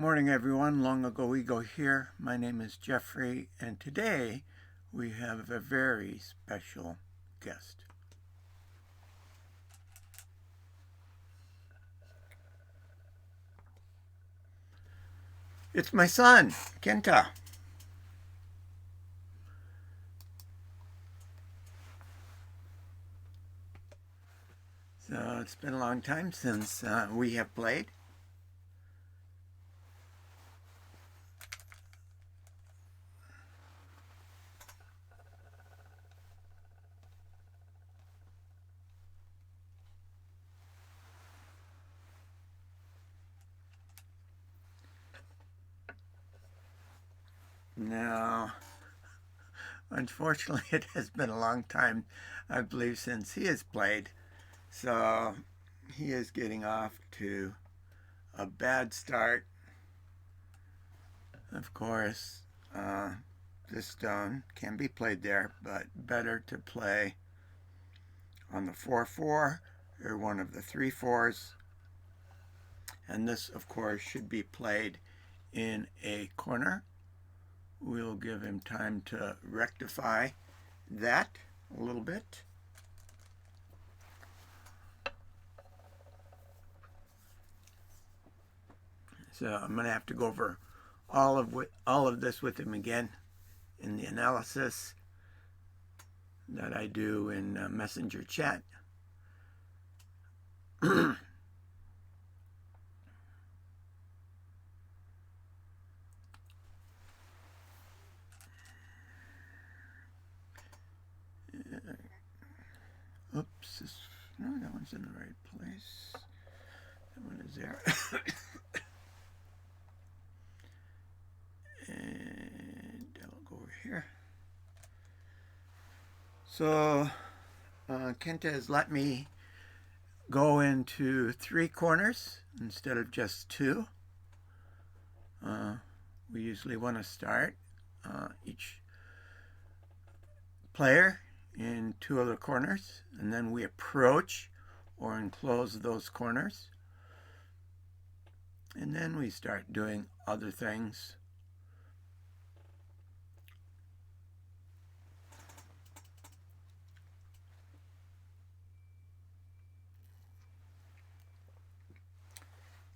Morning everyone, Long Ago Ego here. My name is Jeffrey and today we have a very special guest. It's my son, Kenta. So it's been a long time since we have played. Now, unfortunately, it has been a long time, I believe, since he has played. So he is getting off to a bad start. Of course, this stone can be played there, but better to play on the 4-4 or one of the 3-4s. And this, of course, should be played in a corner. We'll give him time to rectify that a little bit. So I'm going to have to go over all of this with him again in the analysis that I do in Messenger chat. Oops, no, that one's in the right place. That one is there. And I'll go over here. So Kenta has let me go into 3 corners instead of just 2. We usually want to start each player in 2 other corners, and then we approach or enclose those corners, and then we start doing other things.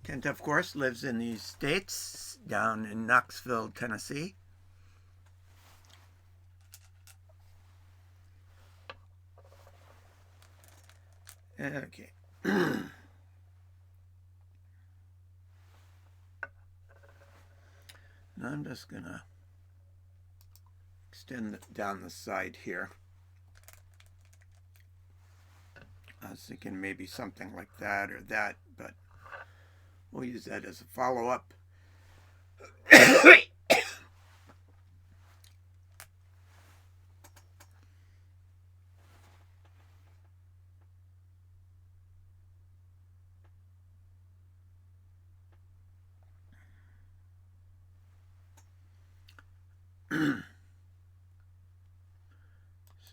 Kent, of course, lives in the States, down in Knoxville, Tennessee. Okay. Now I'm just going to extend down the side here. I was thinking maybe something like that or that, but we'll use that as a follow-up.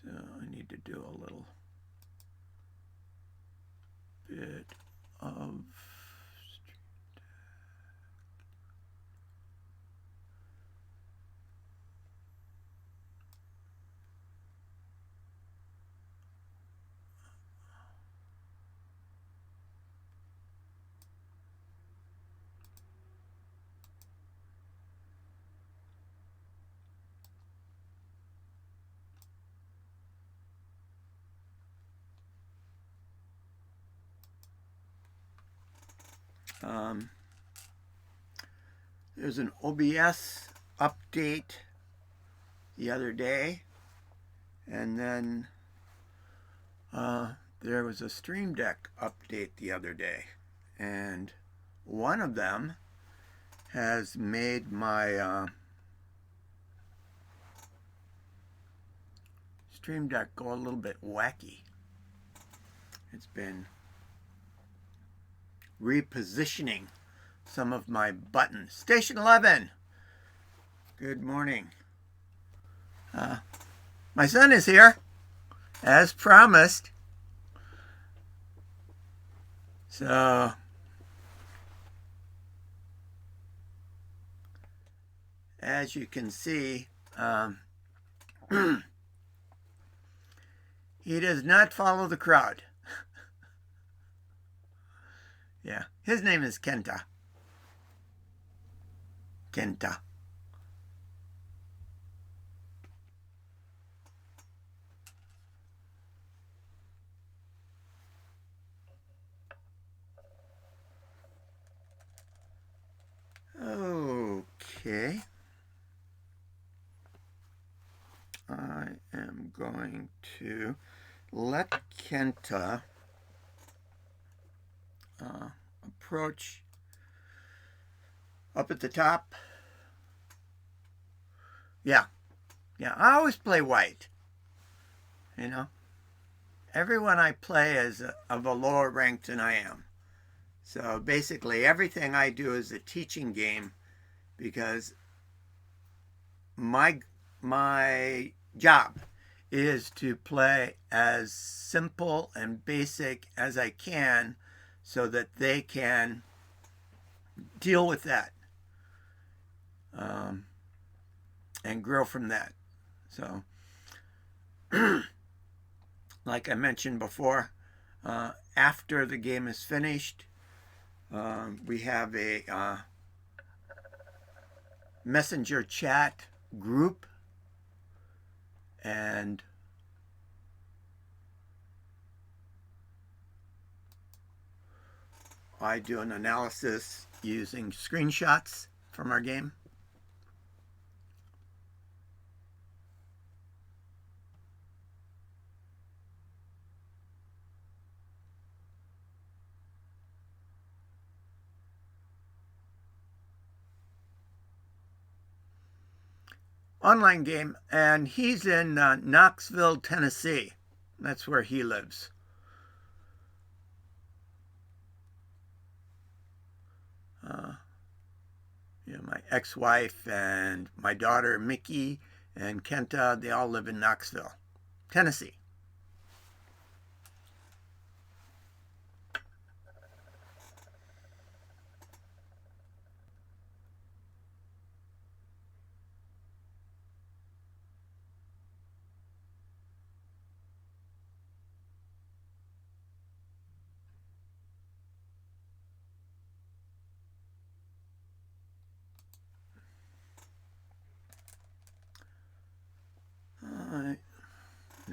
So I need to do a little bit of there's an OBS update the other day, and then there was a Stream Deck update the other day, and one of them has made my Stream Deck go a little bit wacky. It's been repositioning some of my buttons. Station 11. Good morning. My son is here, as promised. So as you can see, he does not follow the crowd. Yeah, his name is Kenta. Kenta. Okay. I am going to let Kenta approach up at the top. Yeah, I always play white. You know, everyone I play is of a lower rank than I am. So basically, everything I do is a teaching game because my job is to play as simple and basic as I can so that they can deal with that and grow from that. So, like I mentioned before, after the game is finished, we have a messenger chat group, and I do an analysis using screenshots from our game. Online game, and he's in Knoxville, Tennessee. That's where he lives. My ex-wife and my daughter Mickey and Kenta, they all live in Knoxville, Tennessee.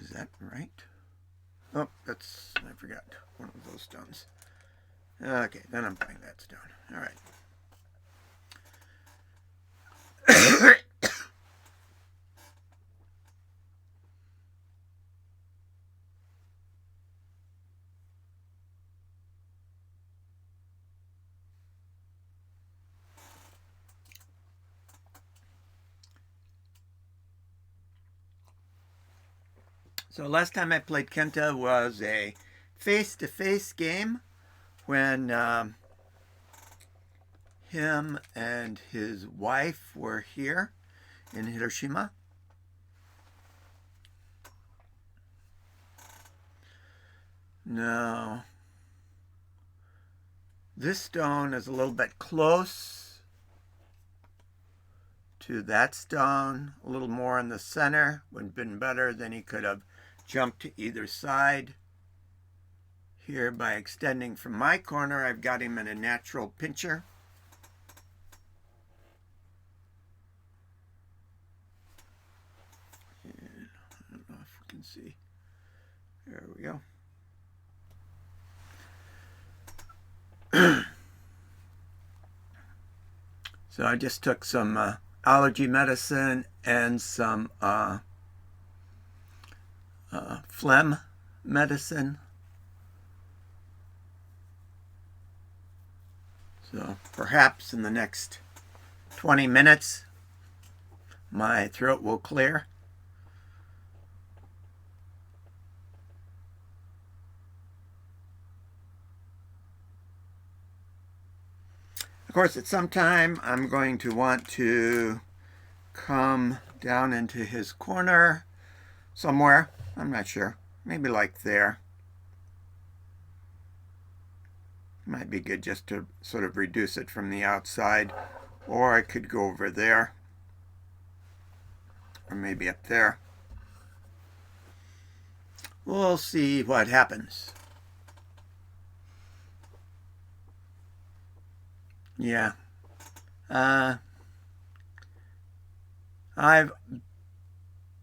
Is that right? Oh, I forgot one of those stones. Okay, then I'm playing that stone. All right. So last time I played Kenta was a face-to-face game when him and his wife were here in Hiroshima. Now, this stone is a little bit close to that stone, a little more in the center. Would have been better, then he could have jumped to either side. Here, by extending from my corner, I've got him in a natural pincher. And I don't know if we can see. There we go. So I just took some allergy medicine and some phlegm medicine. So perhaps in the next 20 minutes, my throat will clear. Of course, at some time, I'm going to want to come down into his corner somewhere. I'm not sure. Maybe like there. Might be good just to sort of reduce it from the outside. Or I could go over there. or maybe up there. We'll see what happens. Yeah. I've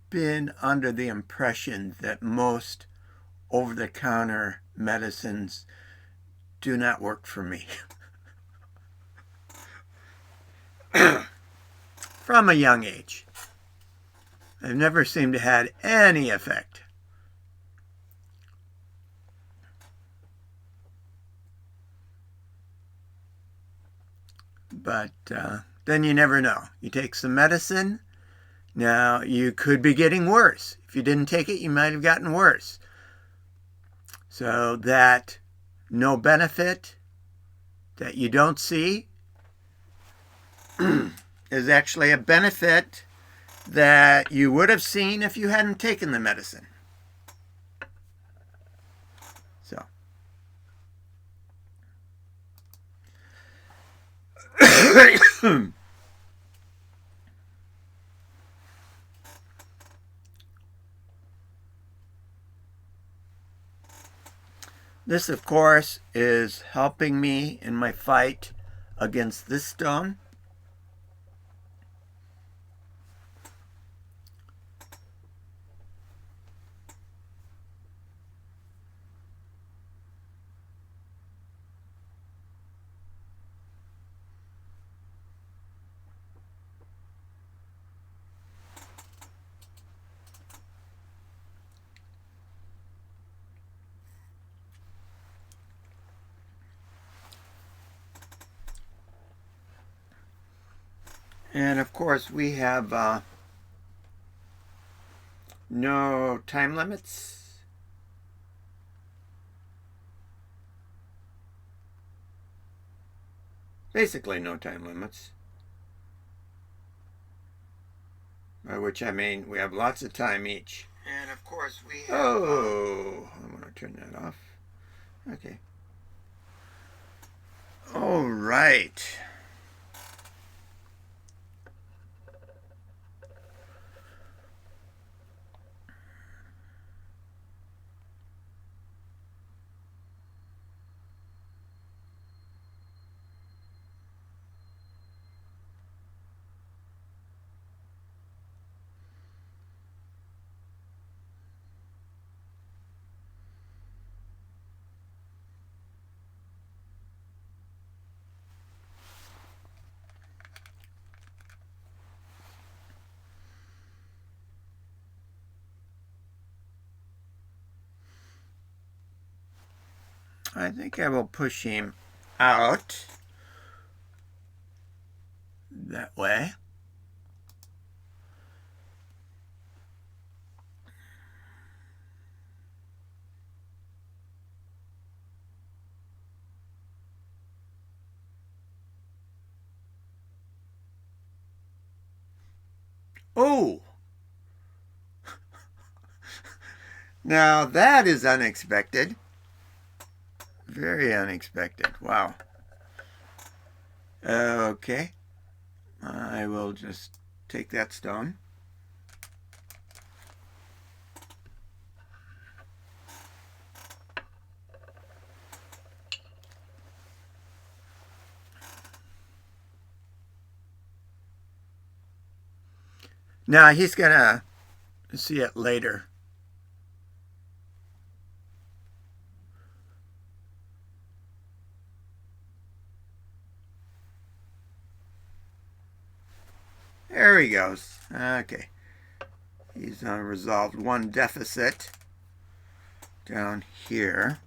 been under the impression that most over-the-counter medicines do not work for me. From a young age. I've never seemed to have any effect. But then you never know. You take some medicine, now you could be getting worse. If you didn't take it, you might have gotten worse. So that no benefit that you don't see is actually a benefit that you would have seen if you hadn't taken the medicine. So this, of course, is helping me in my fight against this stone. And of course, we have no time limits. Basically, no time limits. By which I mean we have lots of time each. And of course, we have. Oh, I'm going to turn that off. Okay. All right. I think I will push him out that way. Oh! Now that is unexpected. Very unexpected. Wow. Okay. I will just take that stone. Now he's going to see it later. There he goes. Okay. He's resolved one deficit down here.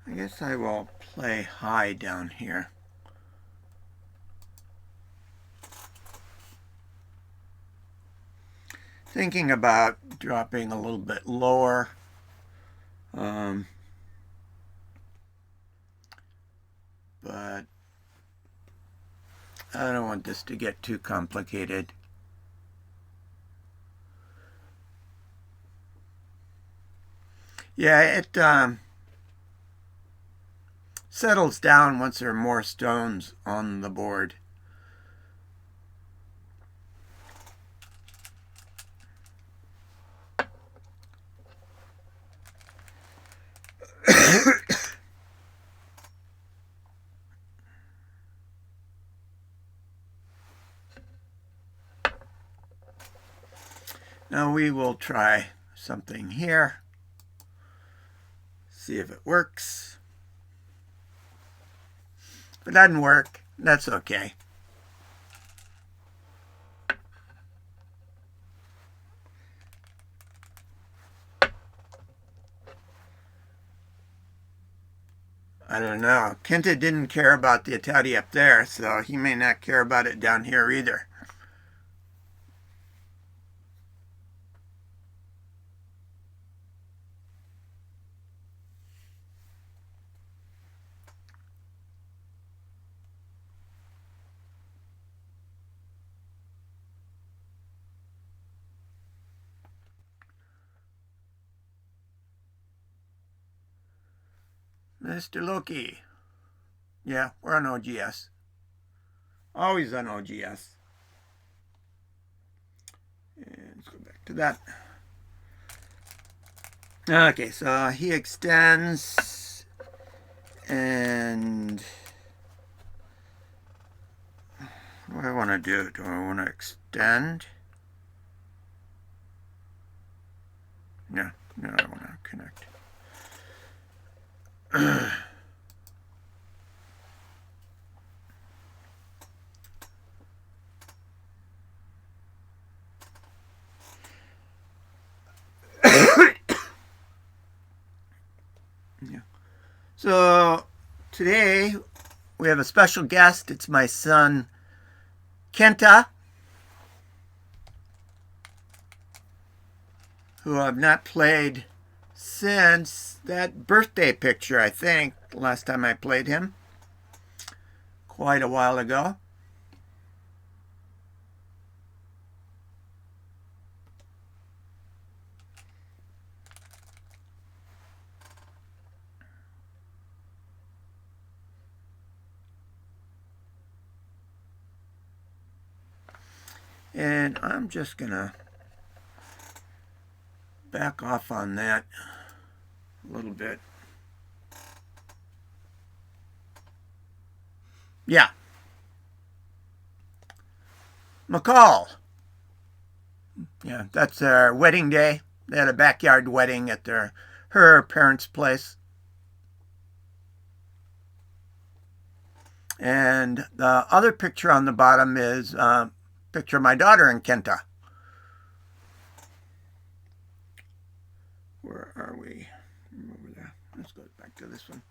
I guess I will play high down here. thinking about dropping a little bit lower. But I don't want this to get too complicated. Yeah, it settles down once there are more stones on the board. Now we will try something here. See if it works. If it doesn't work, that's okay. I don't know. Kenta didn't care about the Italian up there, so he may not care about it down here either. Mr. Loki. Yeah, we're on OGS. Always on OGS. And let's go back to that. Okay, so he extends, and what do I want to do? Do I want to extend? No, I want to connect. Yeah. So today we have a special guest. It's my son, Kenta, who I've not played since that birthday picture, I think, last time I played him, quite a while ago. And I'm just gonna back off on that a little bit. Yeah. McCall. Yeah, that's their wedding day. They had a backyard wedding at her parents' place. And the other picture on the bottom is a picture of my daughter and Kenta. Where are we? Over there. Let's go back to this one.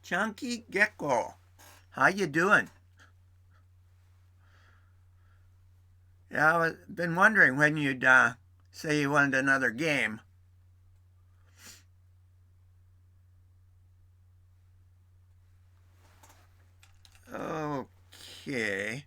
Chunky Gecko, how you doing? Yeah, I've been wondering when you'd say you wanted another game. Okay.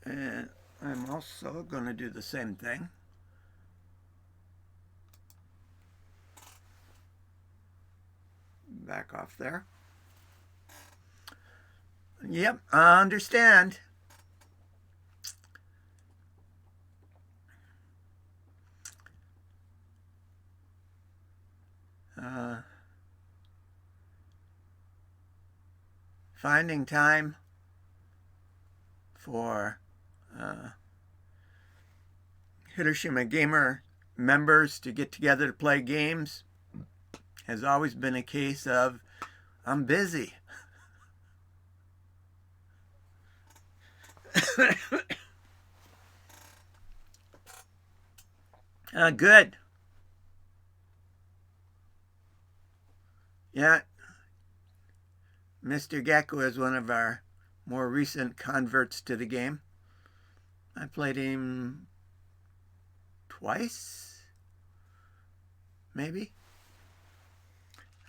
And I'm also going to do the same thing. Back off there. Yep, I understand. finding time for Hiroshima Gamer members to get together to play games has always been a case of I'm busy. Good. Yeah. Mr. Gecko is one of our more recent converts to the game. I played him twice, maybe.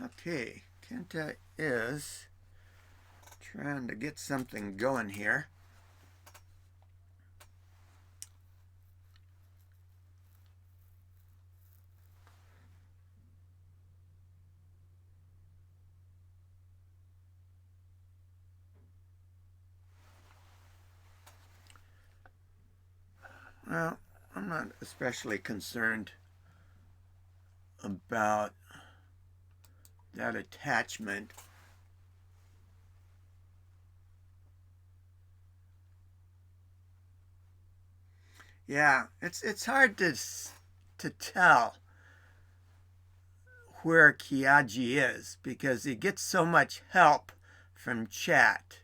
Okay, Kenta is trying to get something going here. Well, I'm not especially concerned about that attachment. Yeah, it's hard to tell where Kiaji is because he gets so much help from chat.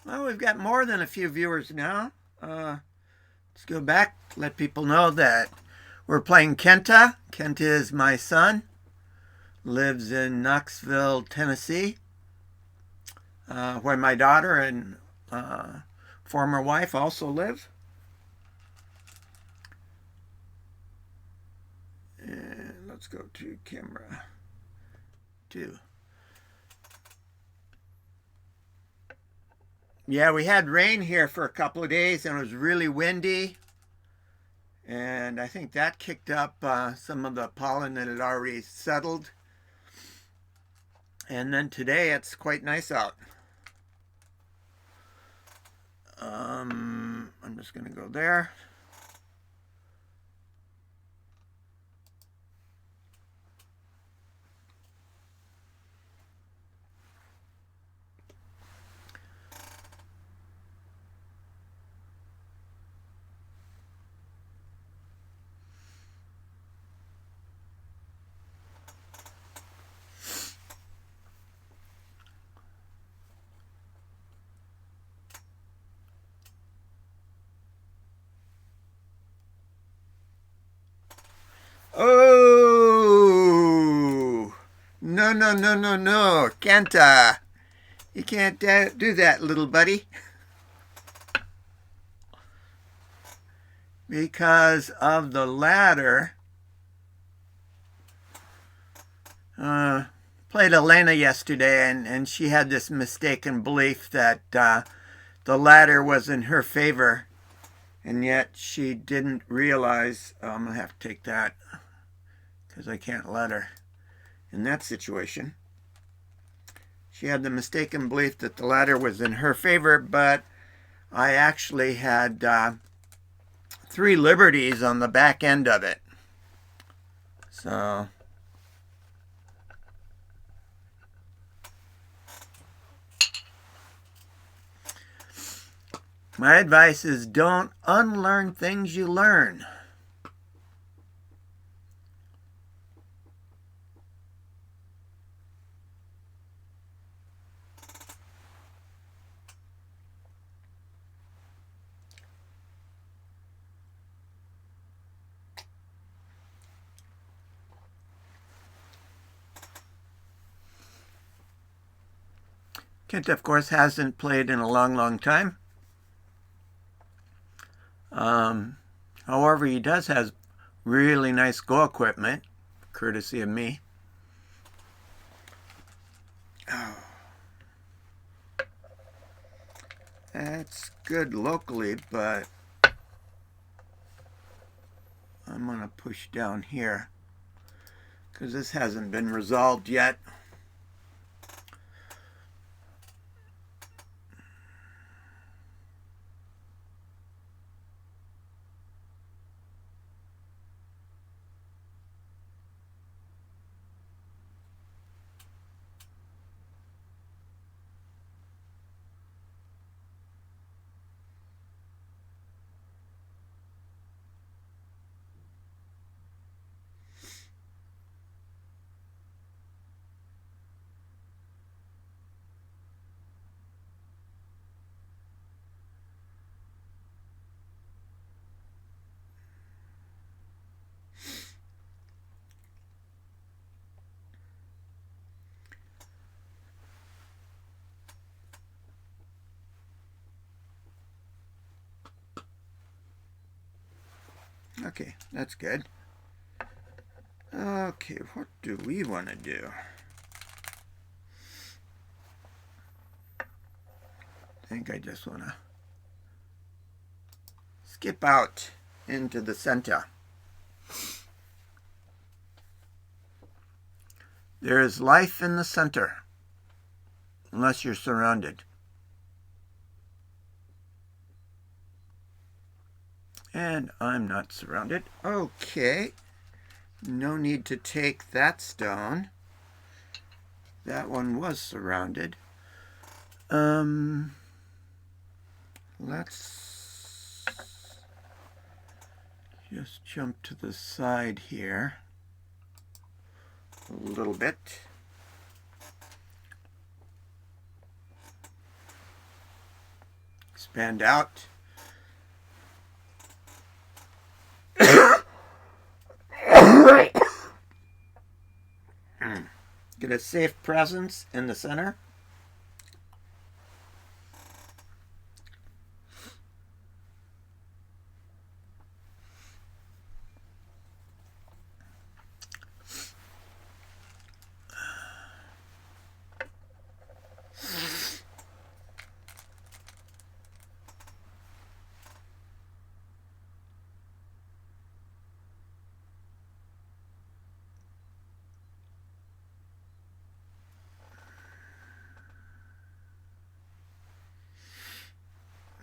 Well, we've got more than a few viewers now. Let's go back, let people know that we're playing Kenta. Kenta is my son, lives in Knoxville, Tennessee, where my daughter and former wife also live. And let's go to camera 2. Yeah, we had rain here for a couple of days and it was really windy. And I think that kicked up some of the pollen that had already settled. And then today it's quite nice out. I'm just going to go there. Oh, no, Kenta. You can't do that, little buddy. Because of the ladder. Played Elena yesterday, and she had this mistaken belief that the ladder was in her favor. And yet she didn't realize, I'm going to have to take that because I can't let her in that situation. She had the mistaken belief that the ladder was in her favor, but I actually had 3 liberties on the back end of it. So my advice is don't unlearn things you learn. Kent, of course, hasn't played in a long time. However, he does have really nice go equipment, courtesy of me. Oh. That's good locally, but I'm going to push down here because this hasn't been resolved yet. Okay, that's good. Okay, what do we want to do? I think I just want to skip out into the center. There is life in the center, unless you're surrounded. And I'm not surrounded. Okay. No need to take that stone. That one was surrounded. Let's just jump to the side here a little bit. Expand out. Get a safe presence in the center.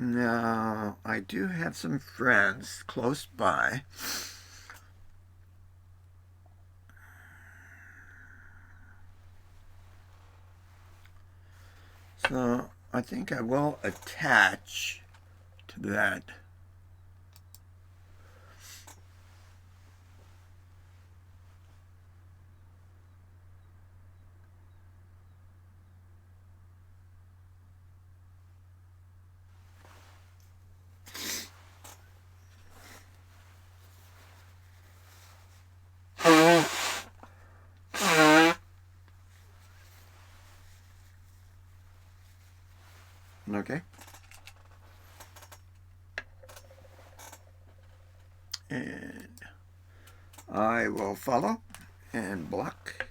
Now, I do have some friends close by. So, I think I will attach to that. Okay. And I will follow and block.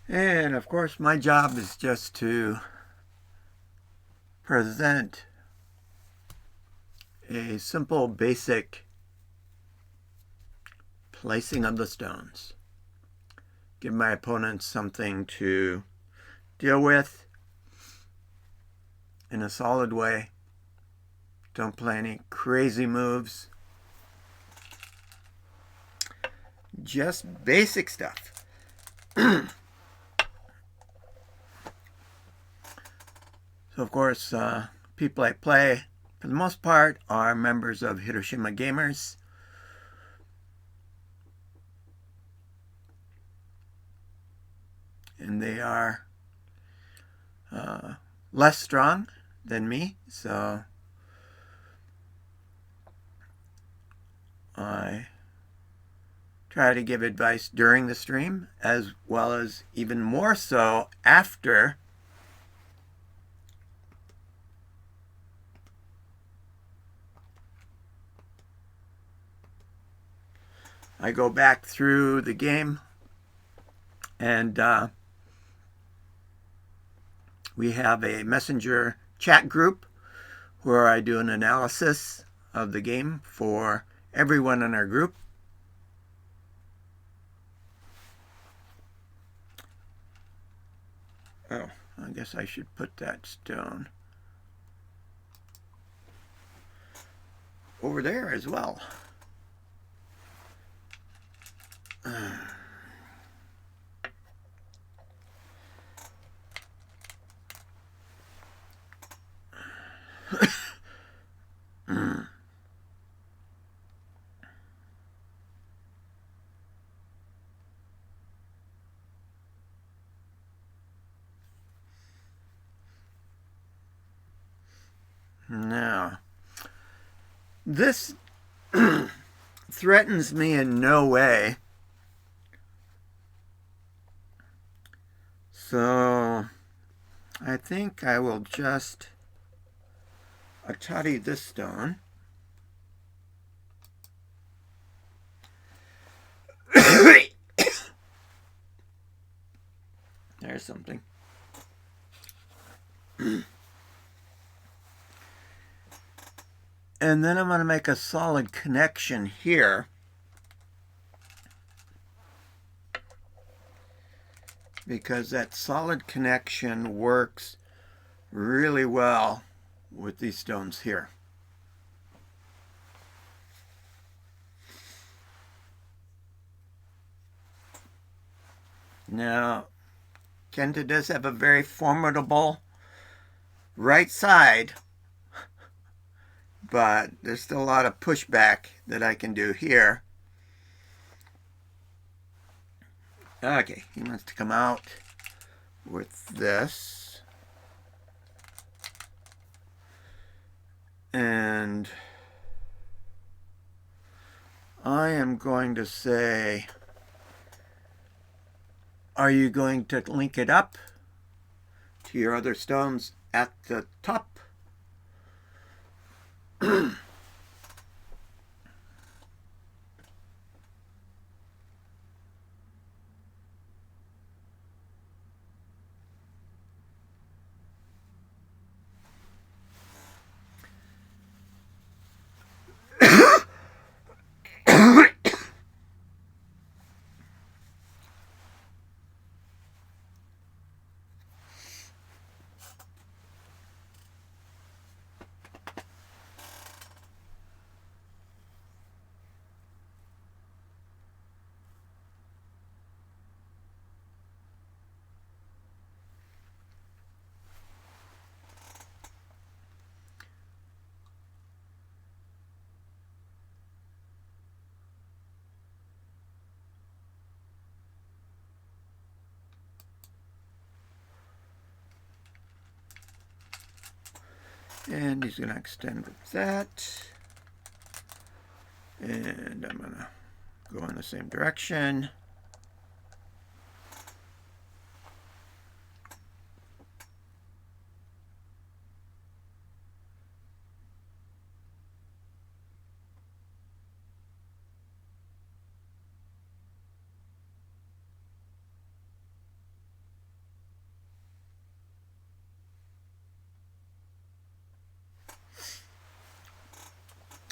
And of course, my job is just to present a simple, basic placing of the stones. Give my opponents something to deal with in a solid way. Don't play any crazy moves. Just basic stuff. So, of course, people I play, for the most part, are members of Hiroshima Gamers. are less strong than me, so I try to give advice during the stream as well as even more so after. I go back through the game and we have a messenger chat group where I do an analysis of the game for everyone in our group. Oh, I guess I should put that stone over there as well. Now, this threatens me in no way. So I think I will just atari this stone. There's something. And then I'm going to make a solid connection here. Because that solid connection works really well with these stones here. Now, Kenta does have a very formidable right side, but there's still a lot of pushback that I can do here. Okay, he wants to come out with this. And I am going to say, are you going to link it up to your other stones at the top? And he's going to extend with that. And I'm going to go in the same direction.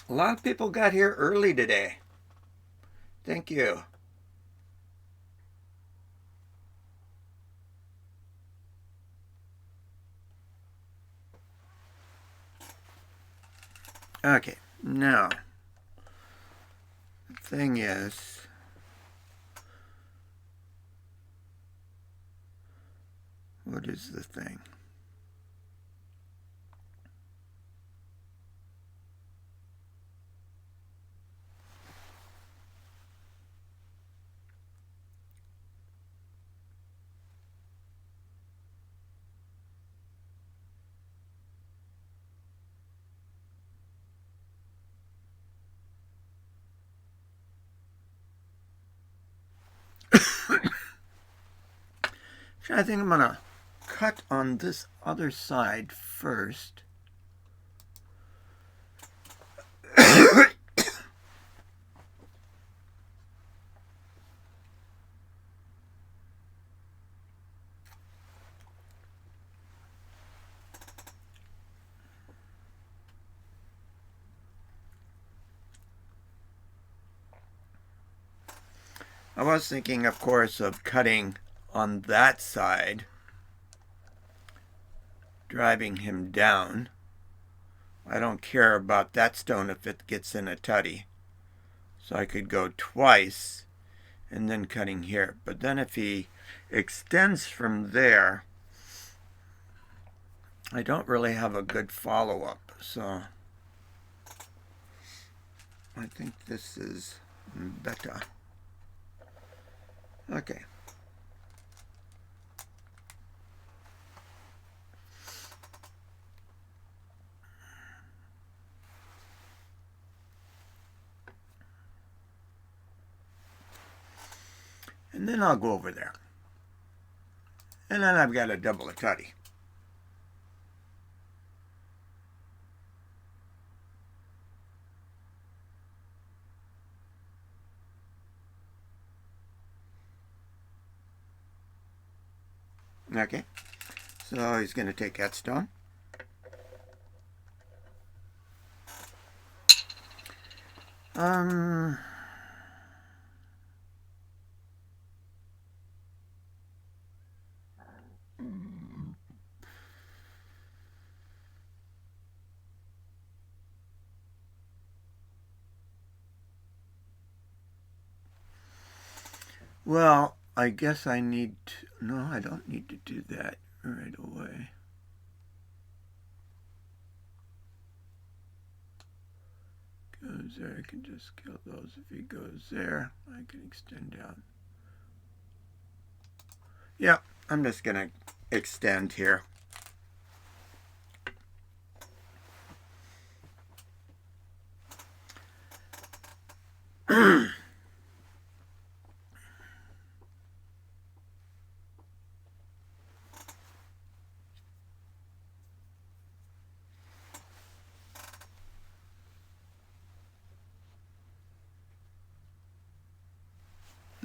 A lot of people got here early today. Thank you. Okay, now, the thing is, what is the thing? So I think I'm going to cut on this other side first. I was thinking, of course, of cutting on that side, driving him down. I don't care about that stone if it gets in a tutty. So I could go twice and then cutting here. But then if he extends from there, I don't really have a good follow-up. So I think this is better. Okay. And then I'll go over there. And then I've got to double a tutty. Okay. So he's going to take that stone. Well, I guess I need to, no, I don't need to do that right away. Goes there, I can just kill those. If he goes there, I can extend down. Yeah, I'm just going to extend here.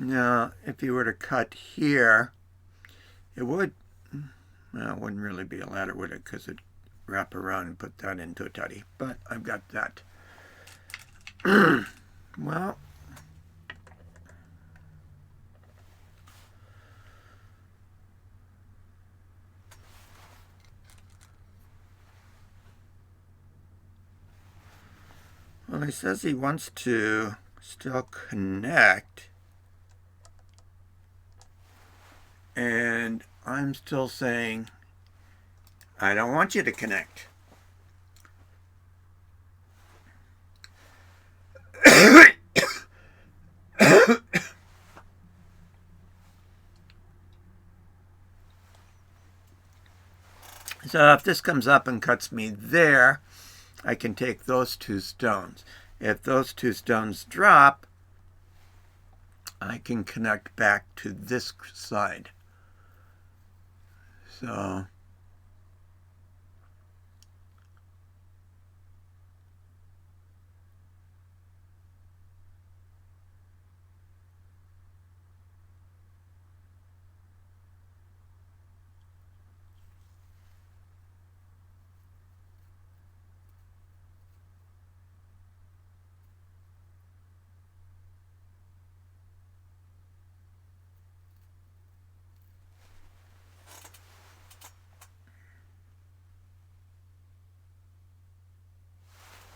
Now, if you were to cut here, it would, well, it wouldn't really be a ladder, would it? Because it'd wrap around and put that into a tutty. But I've got that. Well, he says he wants to still connect. And I'm still saying, I don't want you to connect. So if this comes up and cuts me there, I can take those two stones. If those two stones drop, I can connect back to this side. So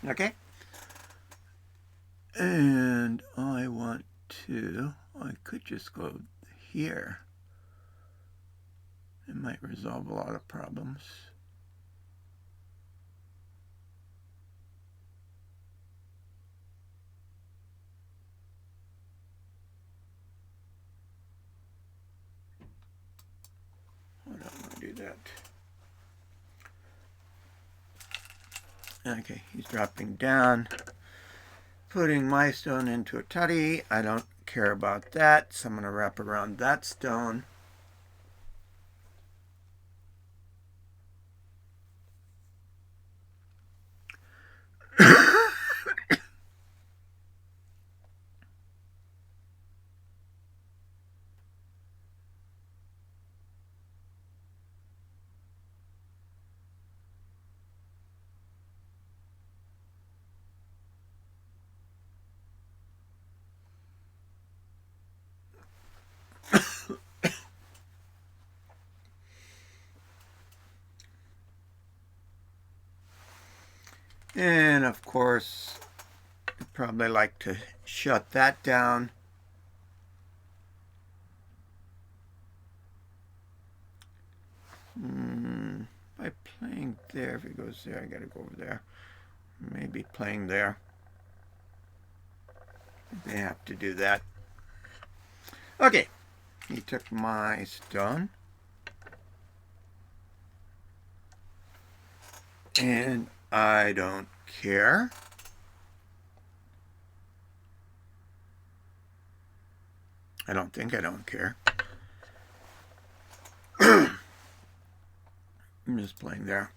okay. And I want to, I could just go here. It might resolve a lot of problems. I don't want to do that. Okay, he's dropping down, putting my stone into a tutty. I don't care about that, so I'm going to wrap around that stone. And of course, I'd probably like to shut that down. By playing there, if it goes there, I gotta go over there. Maybe playing there. They have to do that. Okay, he took my stone. And I don't care. I don't think I don't care. I'm just playing there.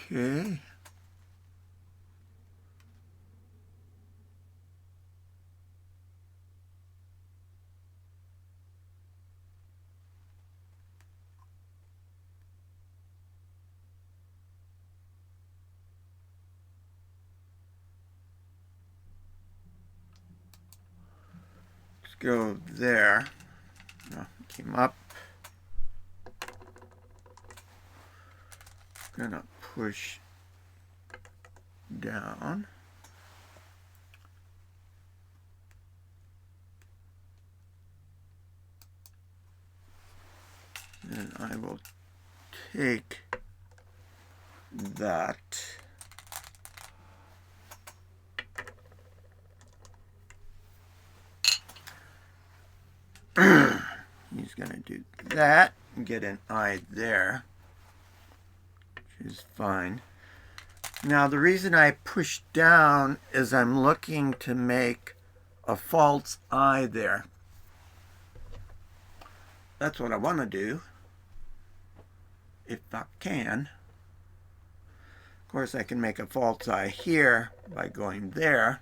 Okay. Let's go there. No, came up. Gonna push down. And I will take that. He's gonna do that and get an eye there, which is fine. Now the reason I push down is I'm looking to make a false eye there. That's what I want to do, if I can. Of course, I can make a false eye here by going there.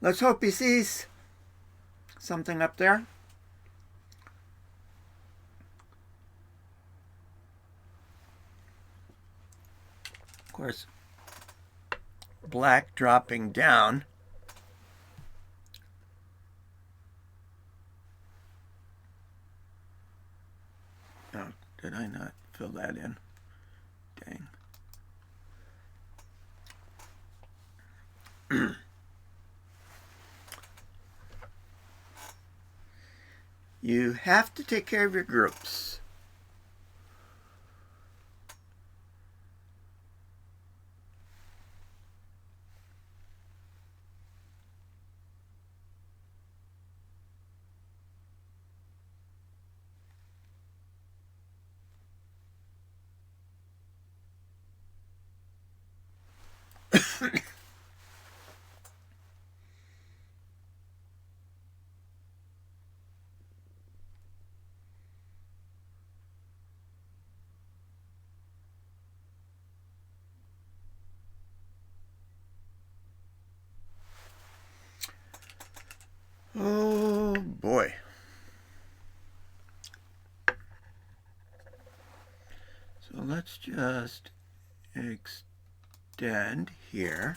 Let's hope he sees something up there. Of course, black dropping down. Oh, did I not fill that in? Dang. You have to take care of your groups. Oh boy. So let's just extend here.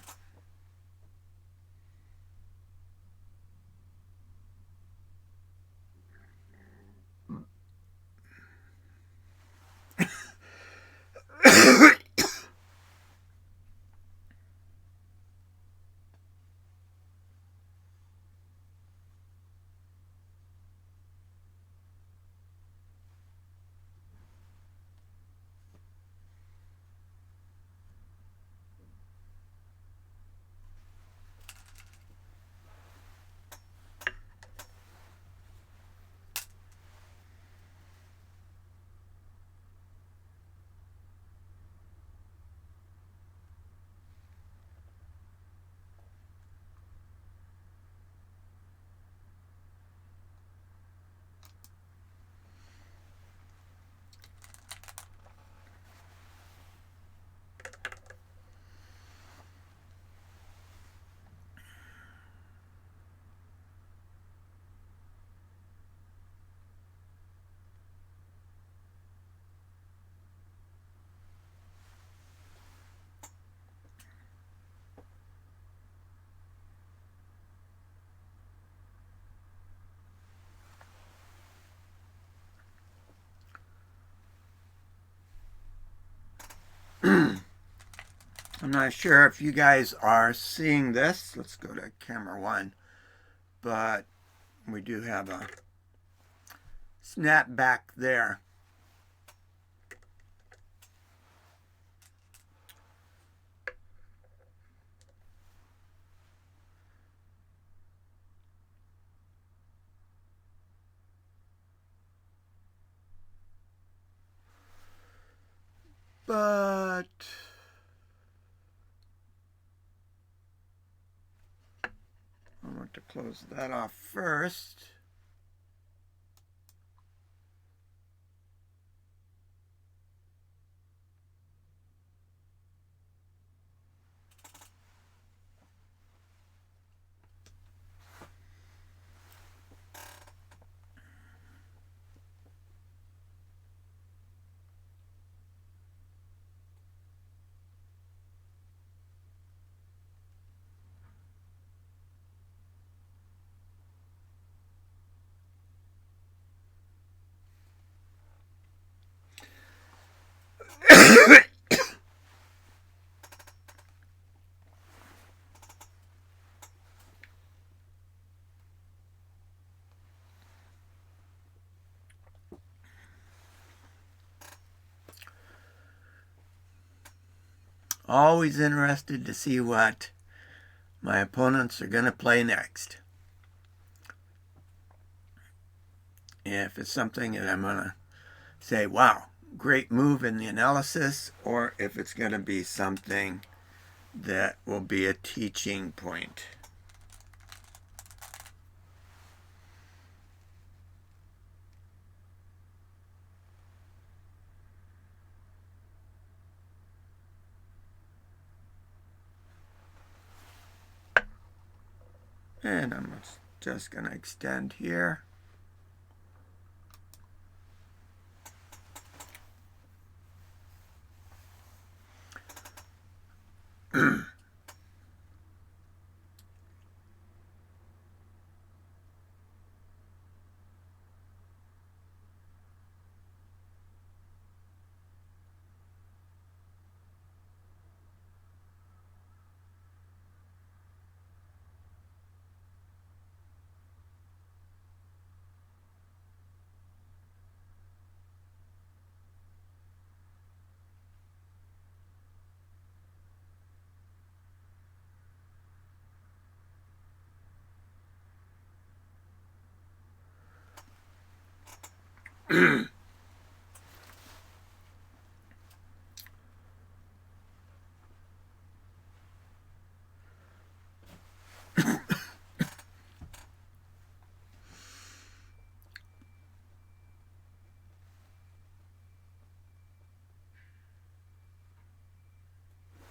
I'm not sure if you guys are seeing this. Let's go to camera one. But we do have a snap back there. But I want to close that off first. Always interested to see what my opponents are going to play next. If it's something that I'm going to say, wow, great move in the analysis, or if it's going to be something that will be a teaching point. And I'm just going to extend here.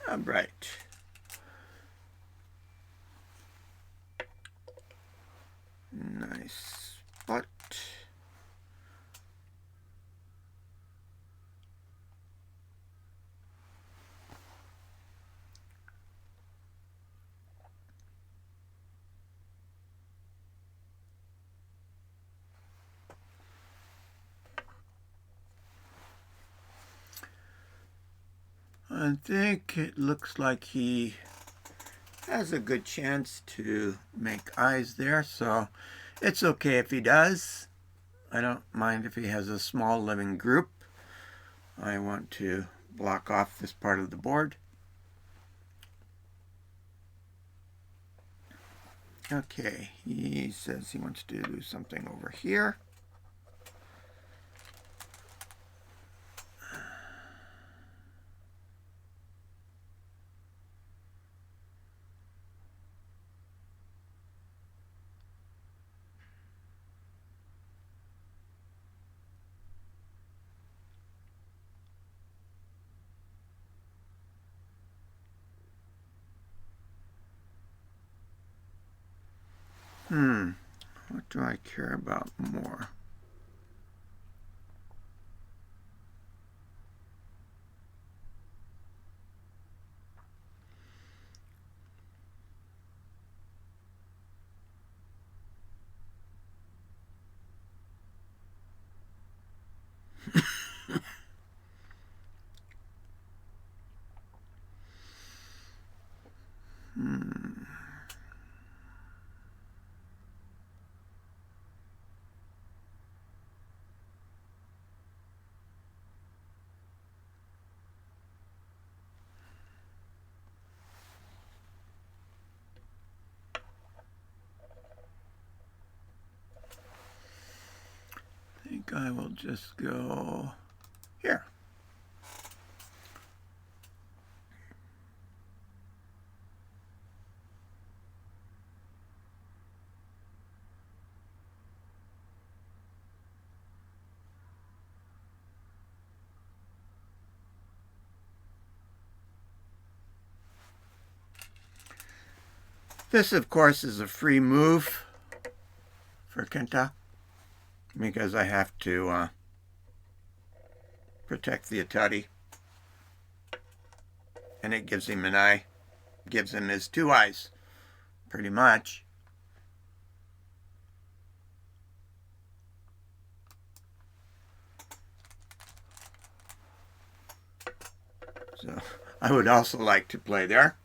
All right. Nice spot. I think it looks like he has a good chance to make eyes there, so it's okay if he does. I don't mind if he has a small living group. I want to block off this part of the board. Okay, he says he wants to do something over here. What do I care about more? think I will just go here. This, of course, is a free move for Kenta because I have to protect the Atari. And it gives him an eye. Gives him his 2 eyes, pretty much. So I would also like to play there.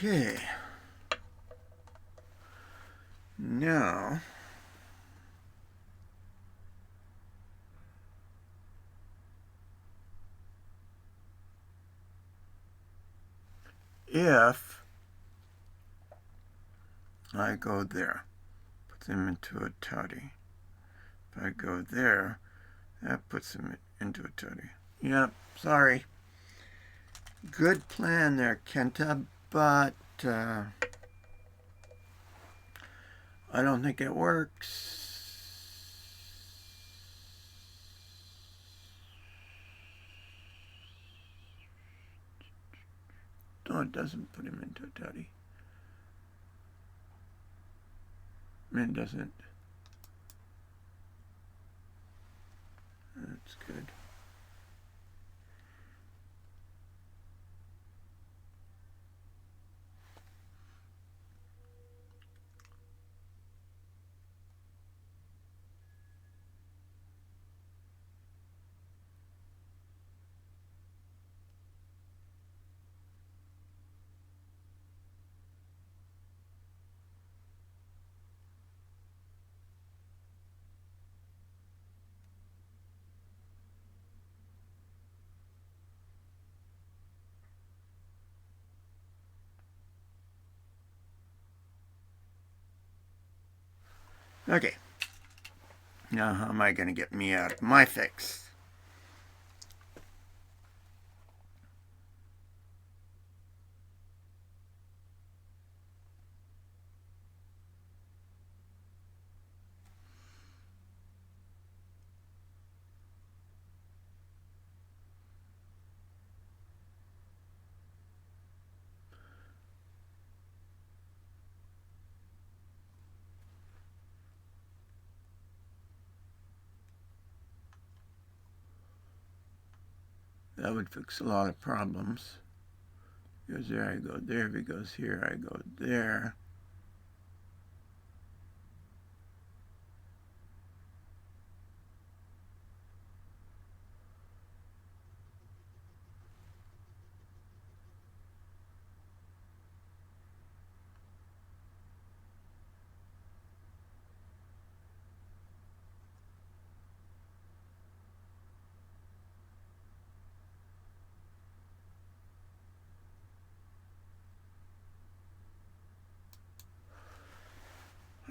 Okay. Now, if I go there, put them into a toddy. If I go there, that puts them into a toddy. Yep, sorry. Good plan there, Kenta, but I don't think it works. No, it doesn't put him into a toddy. It doesn't. That's good. Okay. Now how am I going to get me out of my fix? That would fix a lot of problems. He goes there, I go there. If he goes here, I go there.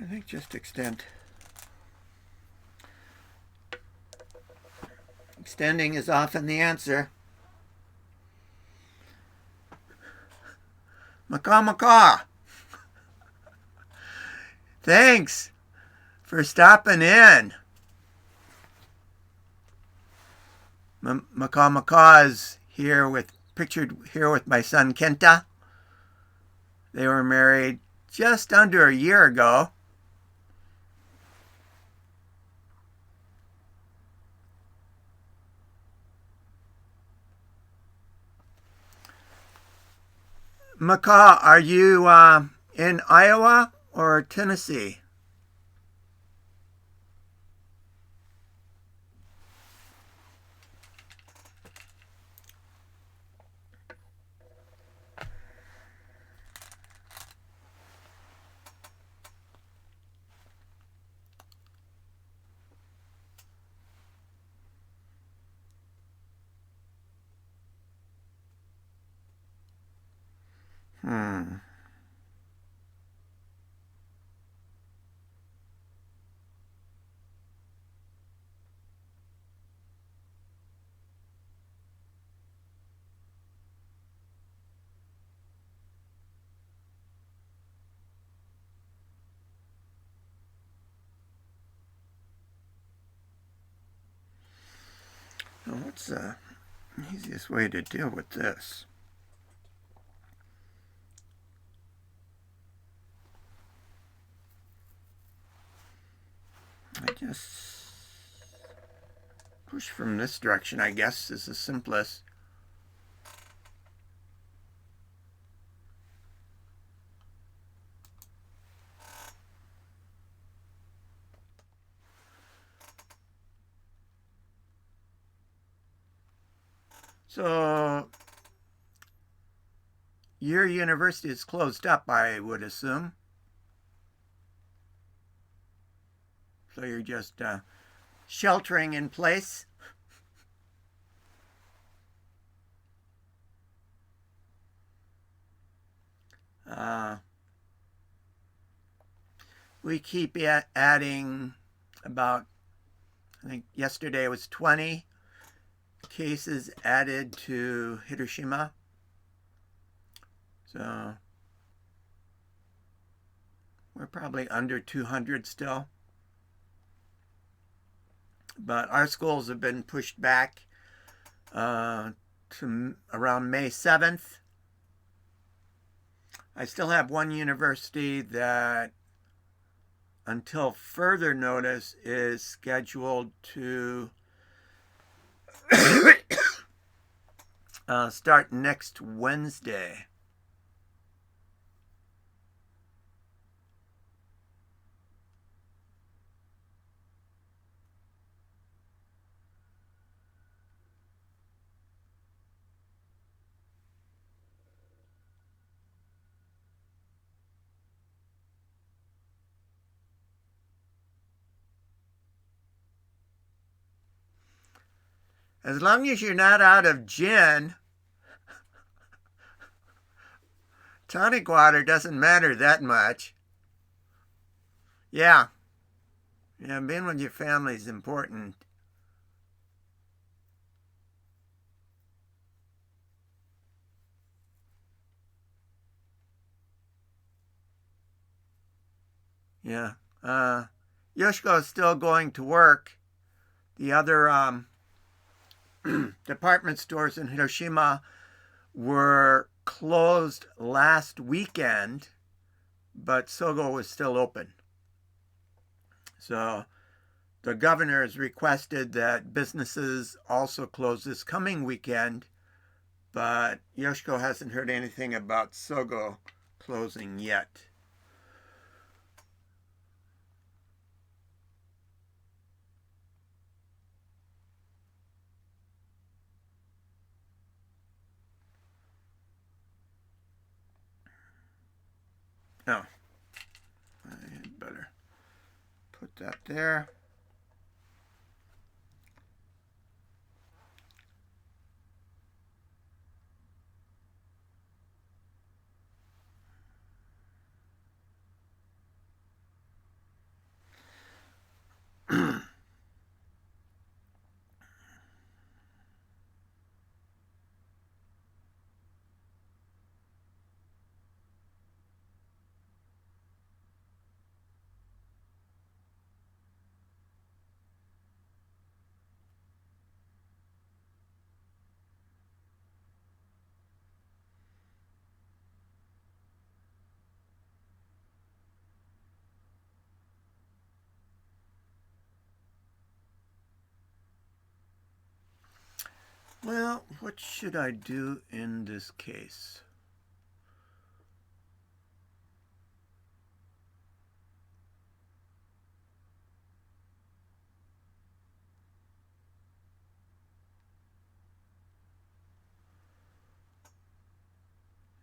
I think just extend. Extending is often the answer. Macaw Macaw. Thanks for stopping in. Macaw Macaw is pictured here with my son Kenta. They were married just under a year ago. Macaw, are you in Iowa or Tennessee? What's the easiest way to deal with this? I just push from this direction, I guess, is the simplest. So, your university is closed up, I would assume. So you're just sheltering in place. We keep adding about, I think yesterday was 20 cases added to Hiroshima. So we're probably under 200 still. But our schools have been pushed back to around May 7th. I still have one university that, until further notice, is scheduled to start next Wednesday. As long as you're not out of gin, tonic water doesn't matter that much. Yeah. Yeah, being with your family is important. Yeah. Yoshiko is still going to work. The other department stores in Hiroshima were closed last weekend, but Sogo was still open. So the governor has requested that businesses also close this coming weekend, but Yoshiko hasn't heard anything about Sogo closing yet. No. I had better put that there. Well, what should I do in this case?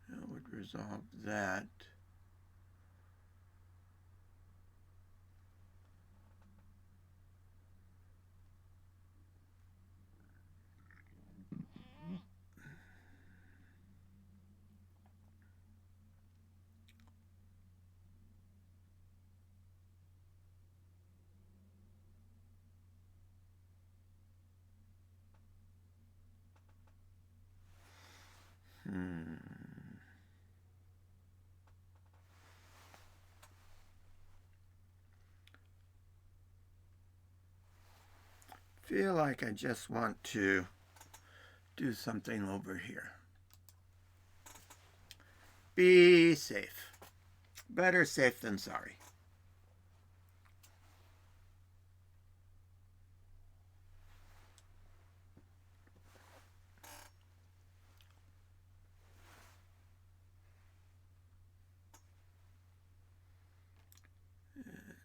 That would resolve that. Feel like I just want to do something over here. Be safe. Better safe than sorry.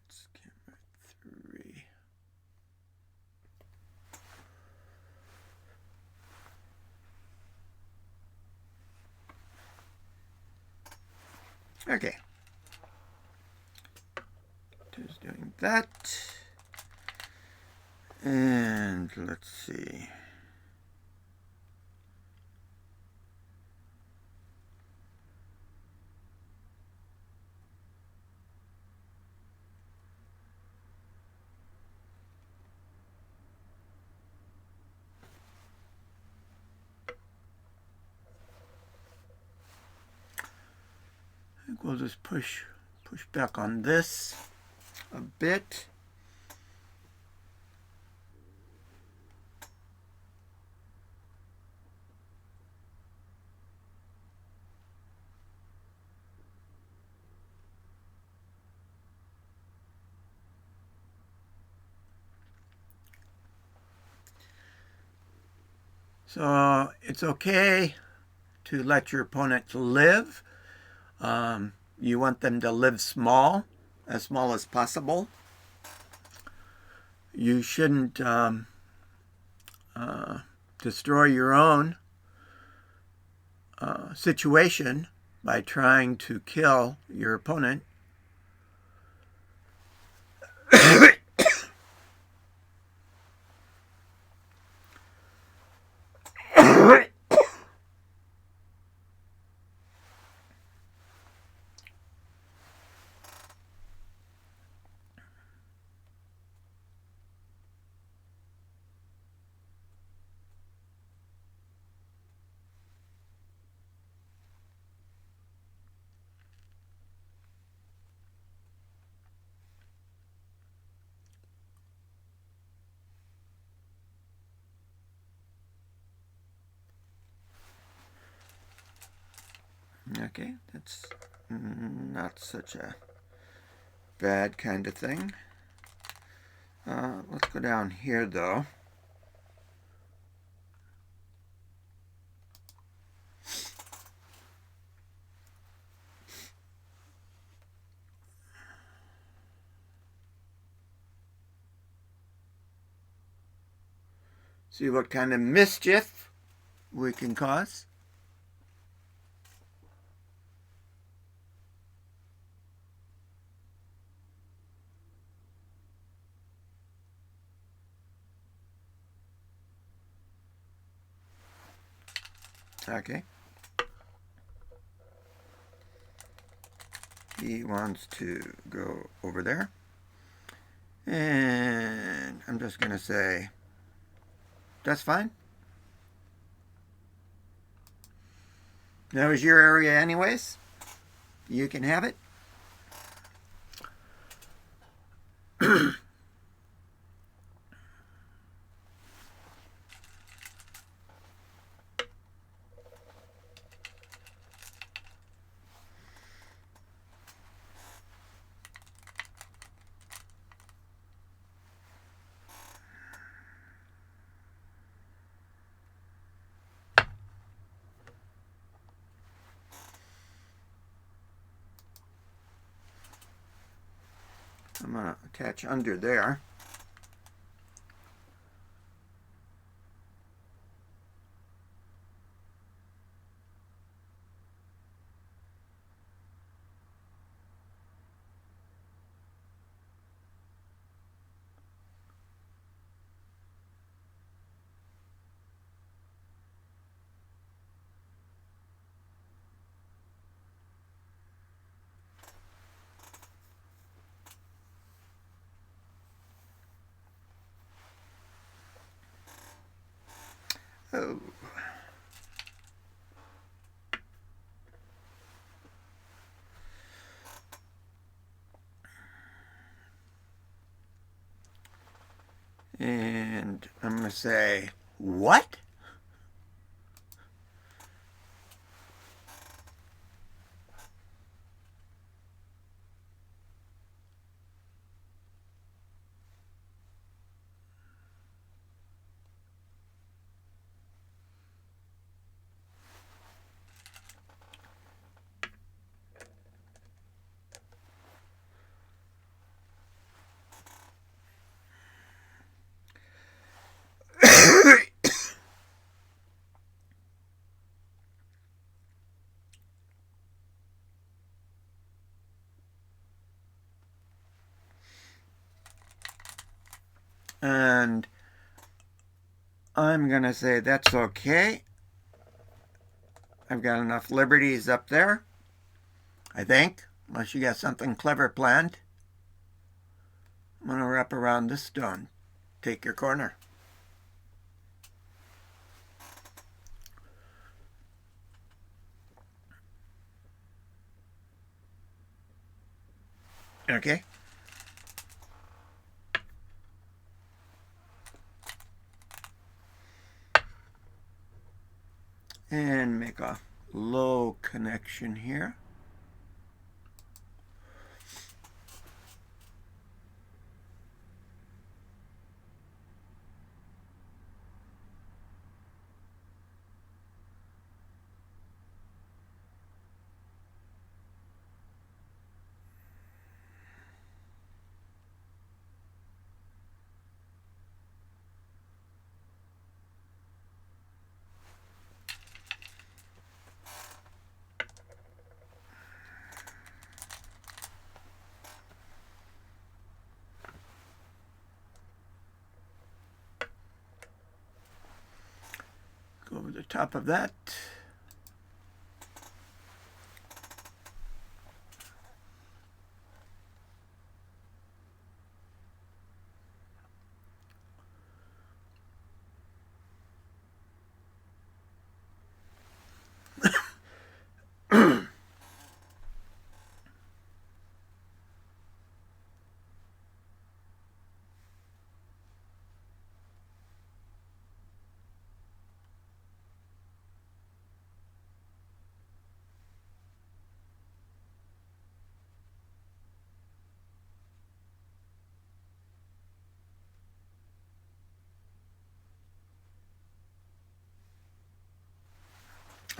It's camera 3. Okay. Just doing that. And let's see. I think we'll just push back on this a bit. So it's okay to let your opponent live. You want them to live small as possible. You shouldn't destroy your own situation by trying to kill your opponent. Okay, that's not such a bad kind of thing. Let's go down here though. See what kind of mischief we can cause. Okay. He wants to go over there. And I'm just going to say, that's fine. That was your area anyways. You can have it. I'm going to attach under there. Oh. And I'm going to say, what? And I'm going to say that's okay. I've got enough liberties up there, I think, unless you got something clever planned. I'm going to wrap around this stone. Take your corner. Okay. And make a low connection here. Go over the top of that.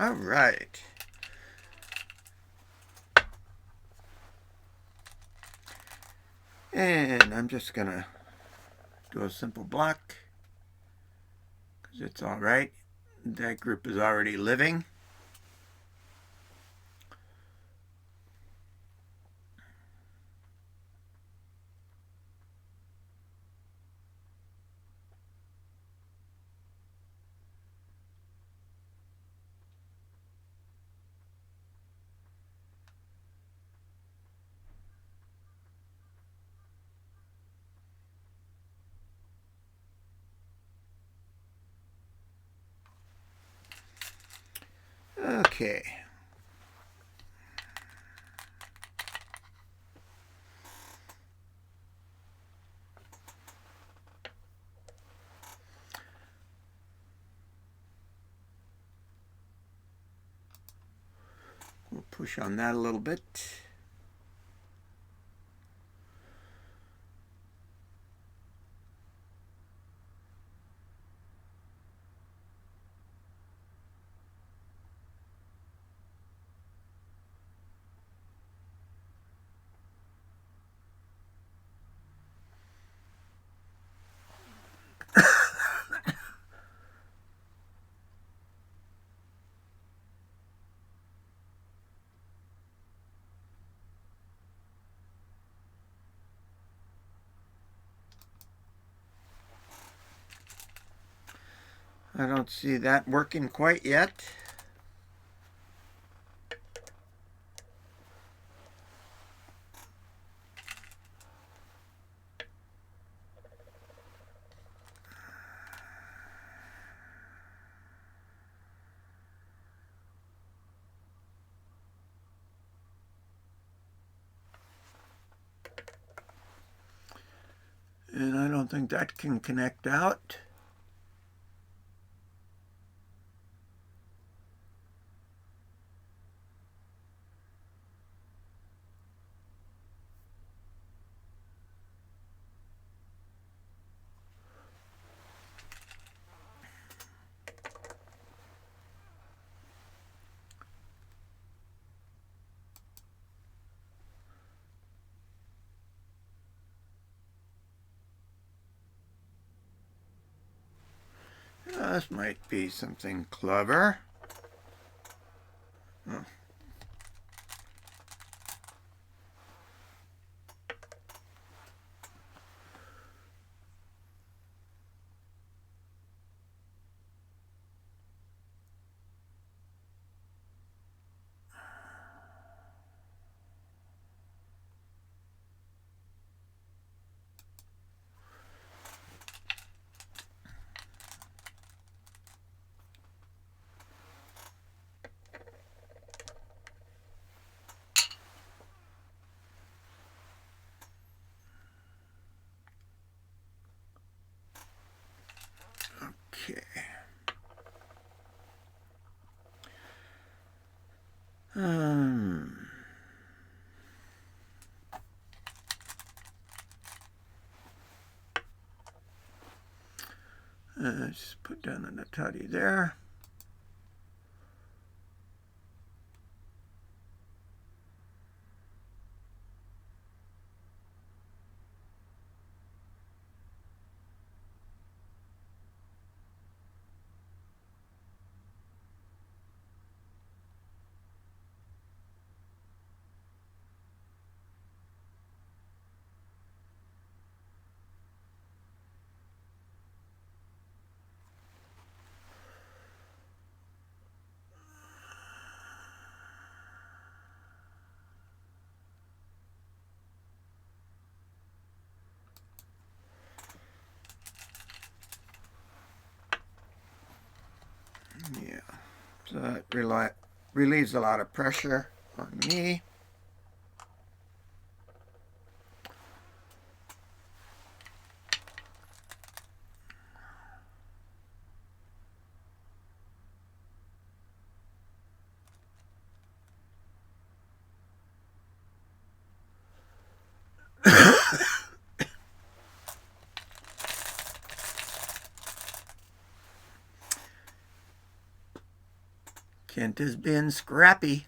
All right. And I'm just going to do a simple block because it's all right. That group is already living. Okay. We'll push on that a little bit. I don't see that working quite yet. And I don't think that can connect out. This might be something clever. Oh. Okay. Just put down the nutati there. Yeah, so that relieves a lot of pressure on me. Kent has been scrappy.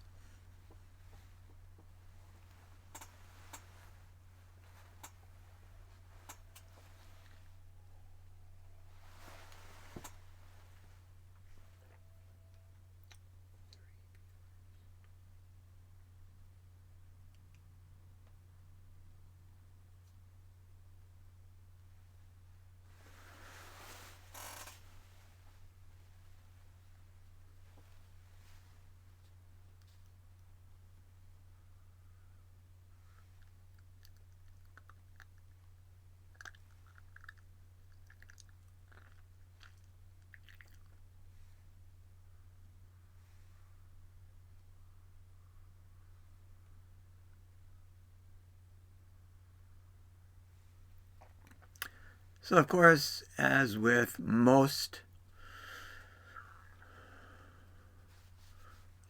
So, of course, as with most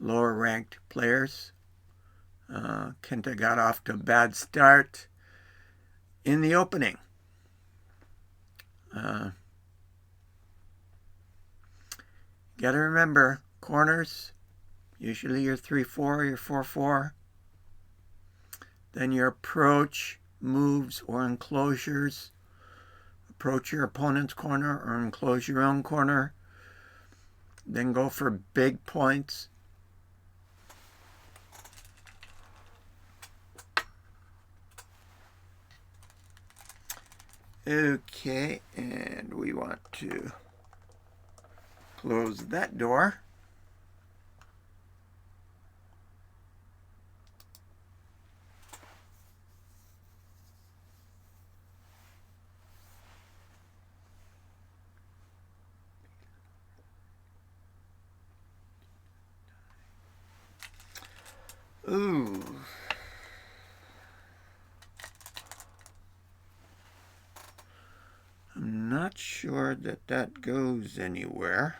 lower ranked players, Kenta got off to a bad start in the opening. Got to remember, corners, usually your 3-4, your 4-4. Then your approach moves or enclosures. Approach your opponent's corner or enclose your own corner. Then go for big points. Okay, and we want to close that door. Ooh. I'm not sure that that goes anywhere.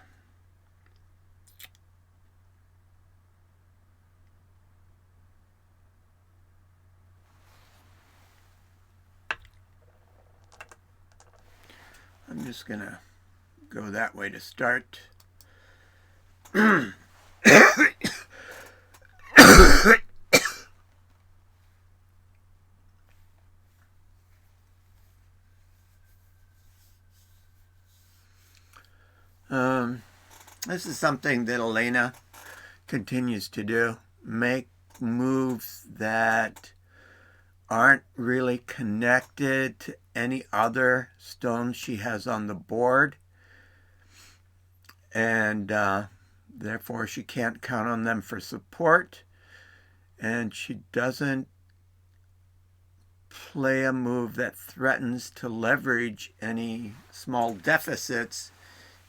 I'm just going to go that way to start. This is something that Elena continues to do. Make moves that aren't really connected to any other stones she has on the board. And therefore she can't count on them for support. And she doesn't play a move that threatens to leverage any small deficits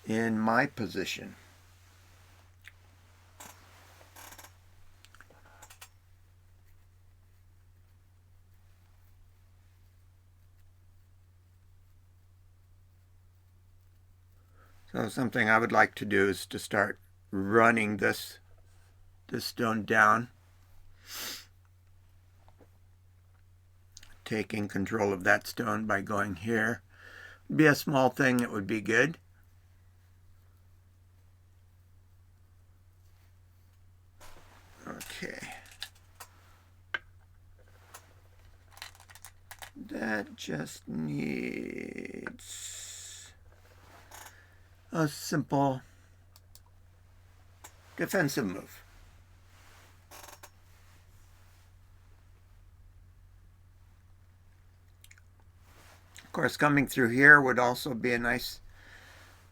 in my position. So something I would like to do is to start running this stone down, taking control of that stone by going here. It'd be a small thing that would be good. Okay. That just needs a simple defensive move. Of course, coming through here would also be a nice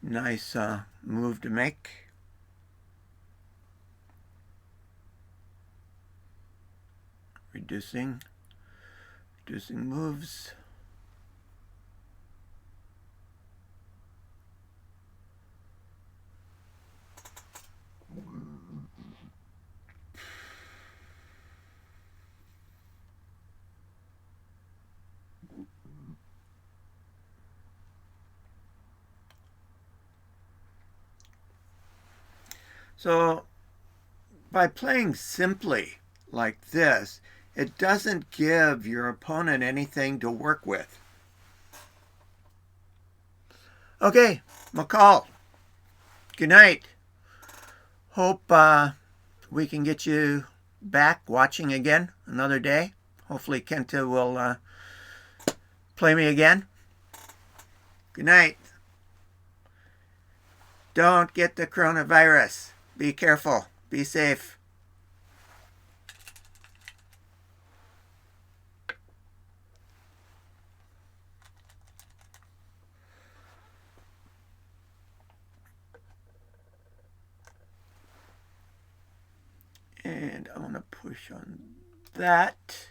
move to make. Reducing moves. So by playing simply like this, it doesn't give your opponent anything to work with. Okay, McCall, good night. Hope we can get you back watching again another day. Hopefully Kenta will play me again. Good night. Don't get the coronavirus. Be careful. Be safe. And I want to push on that.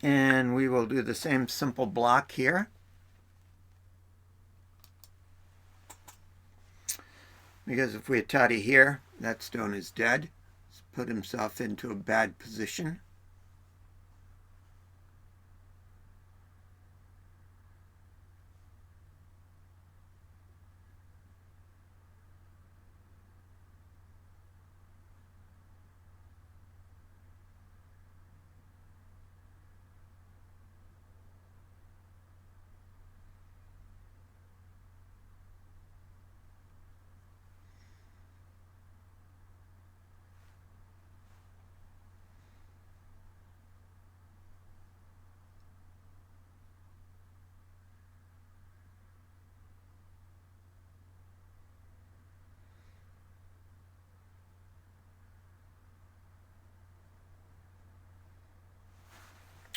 And we will do the same simple block here. because if we Atati here, that stone is dead. He's put himself into a bad position.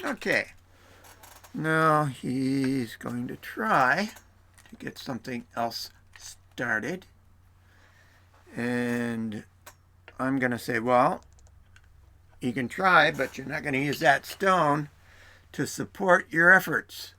Okay, now he's going to try to get something else started. And I'm going to say, well, you can try, but you're not going to use that stone to support your efforts.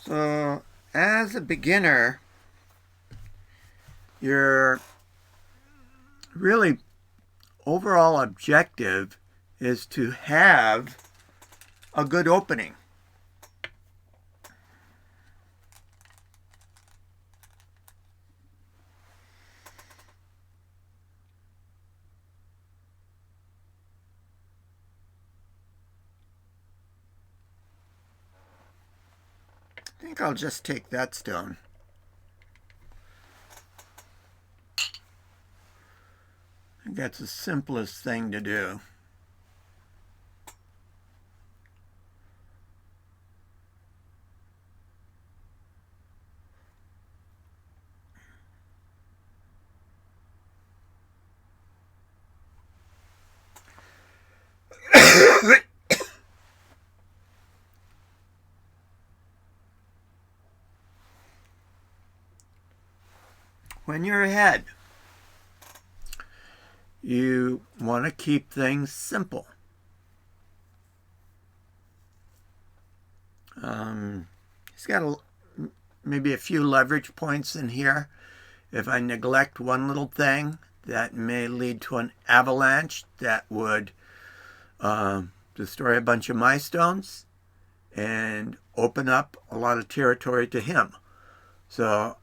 So, as a beginner, your really overall objective is to have a good opening. I think I'll just take that stone. I think that's the simplest thing to do. When you're ahead, you want to keep things simple. He's got maybe a few leverage points in here. If I neglect one little thing, that may lead to an avalanche that would destroy a bunch of my stones and open up a lot of territory to him. So,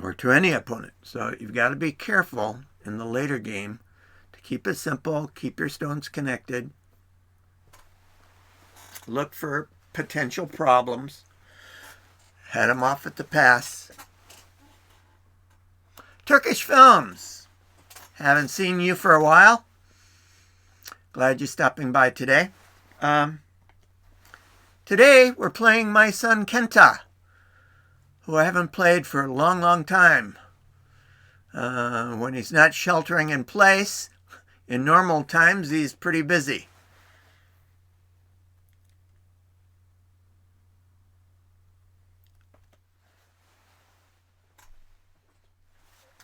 or to any opponent. So you've got to be careful in the later game to keep it simple, keep your stones connected, look for potential problems, head them off at the pass. Turkish films. Haven't seen you for a while. Glad you're stopping by today. Today we're playing my son Kenta, who I haven't played for a long, long time. When he's not sheltering in place, in normal times he's pretty busy.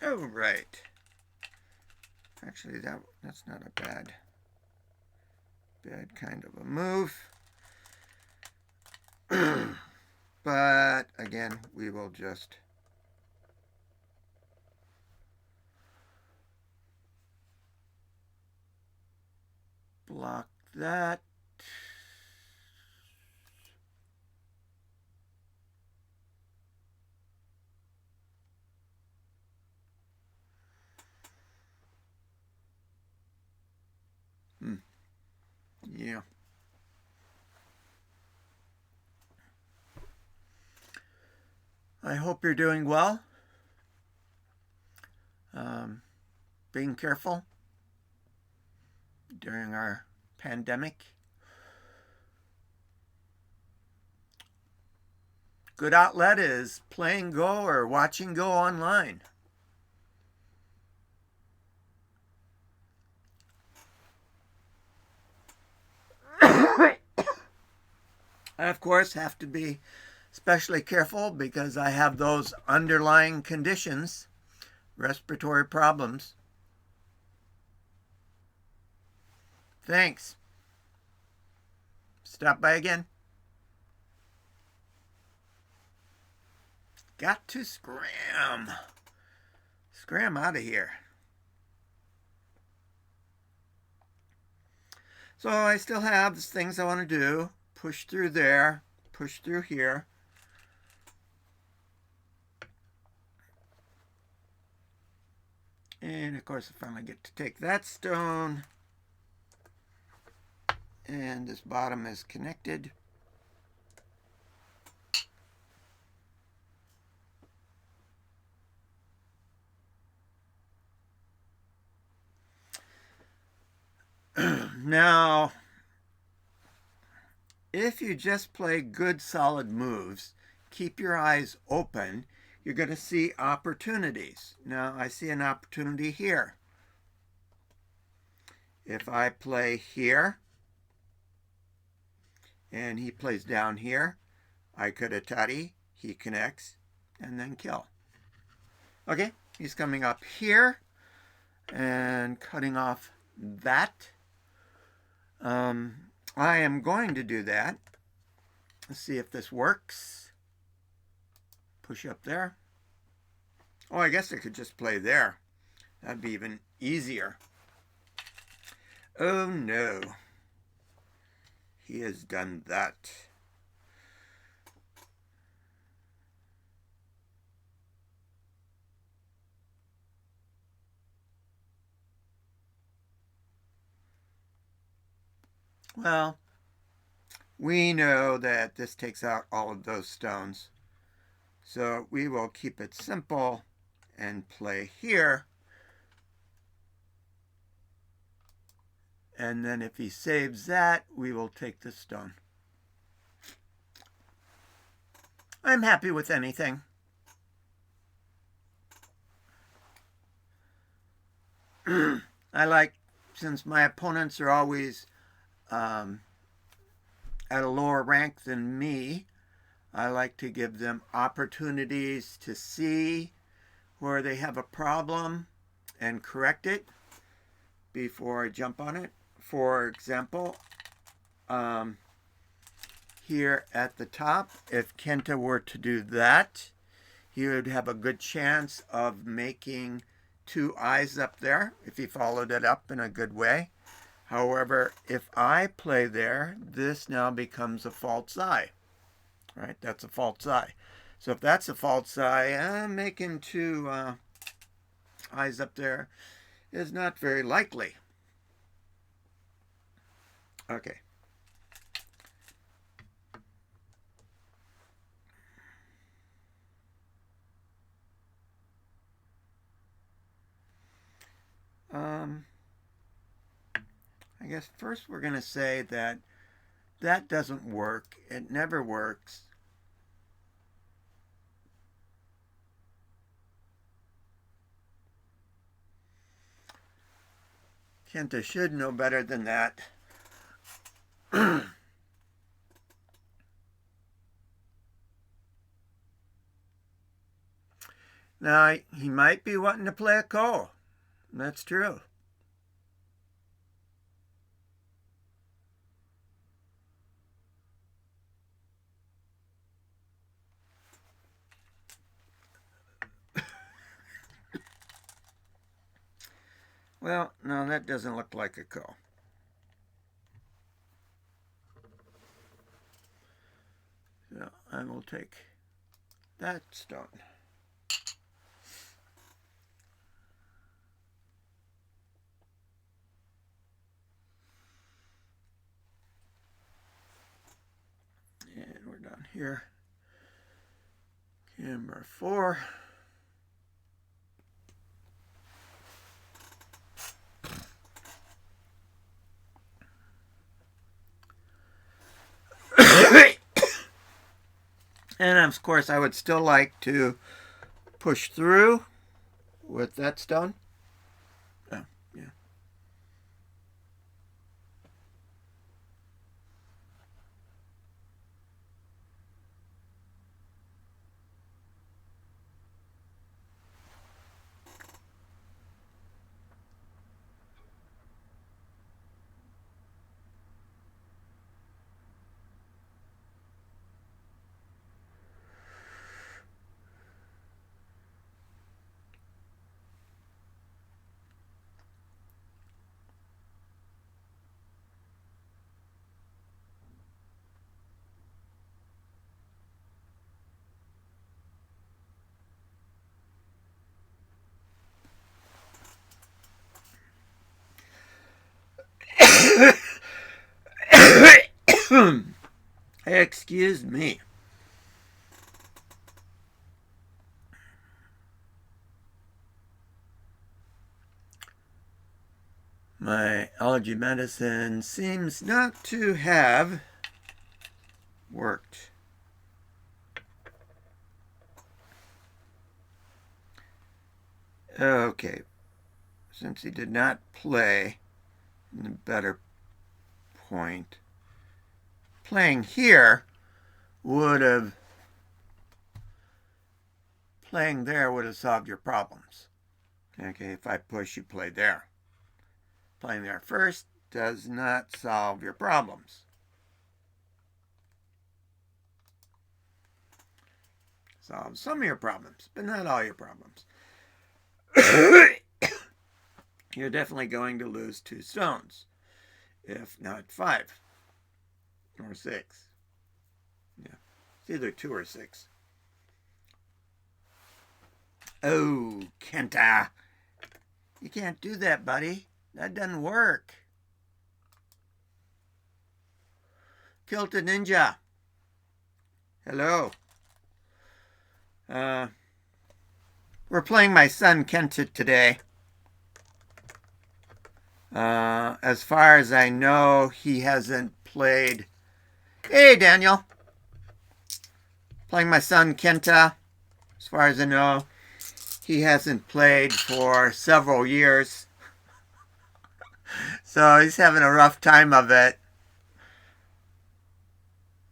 Oh, right. Actually, that's not a bad kind of a move. But again, we will just block that. Yeah. I hope you're doing well. Being careful during our pandemic. Good outlet is playing Go or watching Go online. I, of course, have to be especially careful because I have those underlying conditions, respiratory problems. Thanks. Stop by again. Got to scram. Scram out of here. So I still have things I want to do. Push through there. Push through here. And of course I finally get to take that stone. And this bottom is connected. Now, if you just play good solid moves, keep your eyes open, you're going to see opportunities. Now, I see an opportunity here. If I play here, and he plays down here, I could atari, he connects, and then kill. Okay, he's coming up here and cutting off that. I am going to do that. Let's see if this works. Push up there. Oh, I guess I could just play there. That'd be even easier. Oh no. He has done that. Well, we know that this takes out all of those stones. So we will keep it simple and play here. And then if he saves that, we will take the stone. I'm happy with anything. I like, since my opponents are always at a lower rank than me, I like to give them opportunities to see where they have a problem and correct it before I jump on it. For example, here at the top, if Kenta were to do that, he would have a good chance of making two eyes up there if he followed it up in a good way. However, if I play there, this now becomes a false eye. Right? That's a false eye. So if that's a false eye, making two eyes up there is not very likely. Okay. I guess first we're going to say that that doesn't work. It never works. Kenta should know better than that. Now, he might be wanting to play a ko. That's true. Well, no, that doesn't look like a ko. So I will take that stone. here. Camera 4. And of course, I would still like to push through with that stone. Oh, yeah. Excuse me. My allergy medicine seems not to have worked. Okay, since he did not play in the better point, playing here would have, playing there would have solved your problems. Okay, if I push, you play there. Playing there first does not solve your problems. Solves some of your problems, but not all your problems. You're definitely going to lose 2 stones, if not 5 or 6. Yeah, it's either 2 or 6. Oh, Kenta, you can't do that, buddy. That doesn't work. Kilta Ninja, hello. We're playing my son Kenta today. As far as I know, he hasn't played. Hey, Daniel. Playing my son Kenta. As far as I know, he hasn't played for several years. So he's having a rough time of it.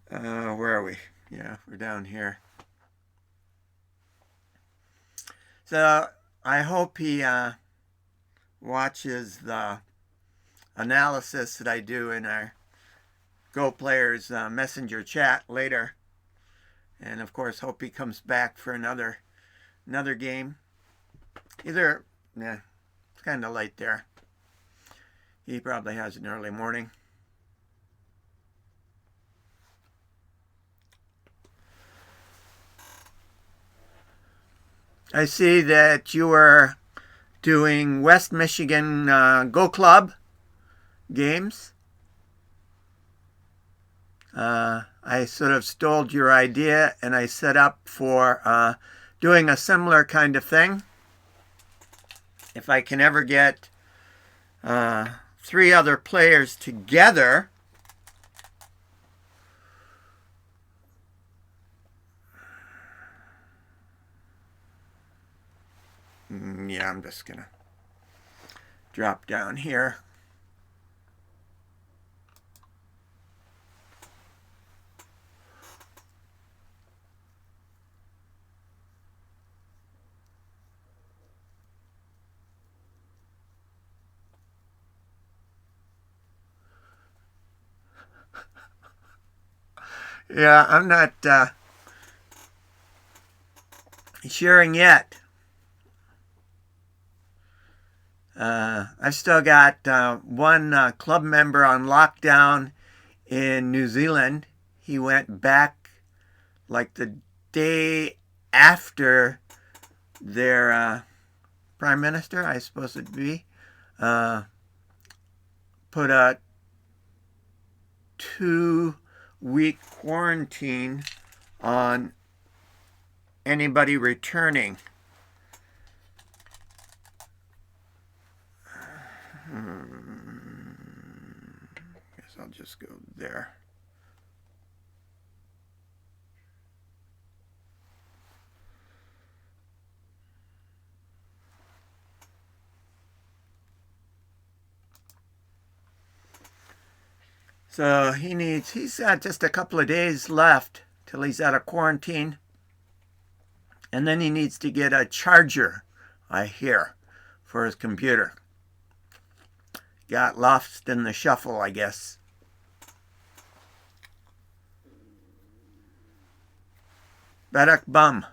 Where are we? Yeah, we're down here. So I hope he watches the analysis that I do in our Go Players Messenger chat later. And of course, hope he comes back for another game. It's kind of late there. He probably has an early morning. I see that you are doing West Michigan Go Club games. I sort of stole your idea and I set up for doing a similar kind of thing. If I can ever get 3 other players together, yeah, I'm just gonna drop down here. Yeah, I'm not sharing yet. I've still got one club member on lockdown in New Zealand. He went back like the day after their prime minister, I suppose it'd be, put a 2-week quarantine on anybody returning. Guess I'll just go there. So he's got just a couple of days left till he's out of quarantine. And then he needs to get a charger, I hear, for his computer. Got lost in the shuffle, I guess. Barak bum.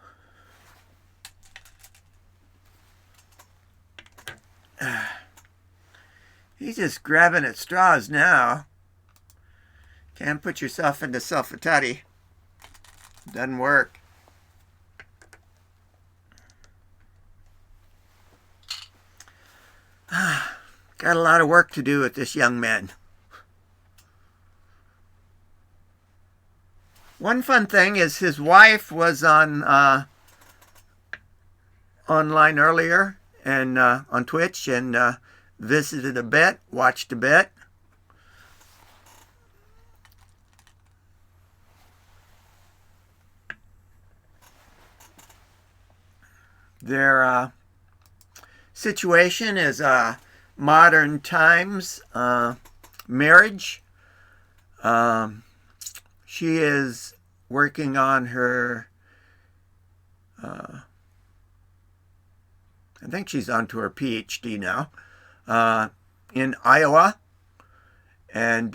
He's just grabbing at straws now. Can't put yourself into self-atari. Doesn't work. Got a lot of work to do with this young man. One fun thing is his wife was on online earlier and on Twitch and visited a bit, watched a bit. Their situation is modern times marriage. She is working on her, I think she's on to her PhD now, in Iowa. And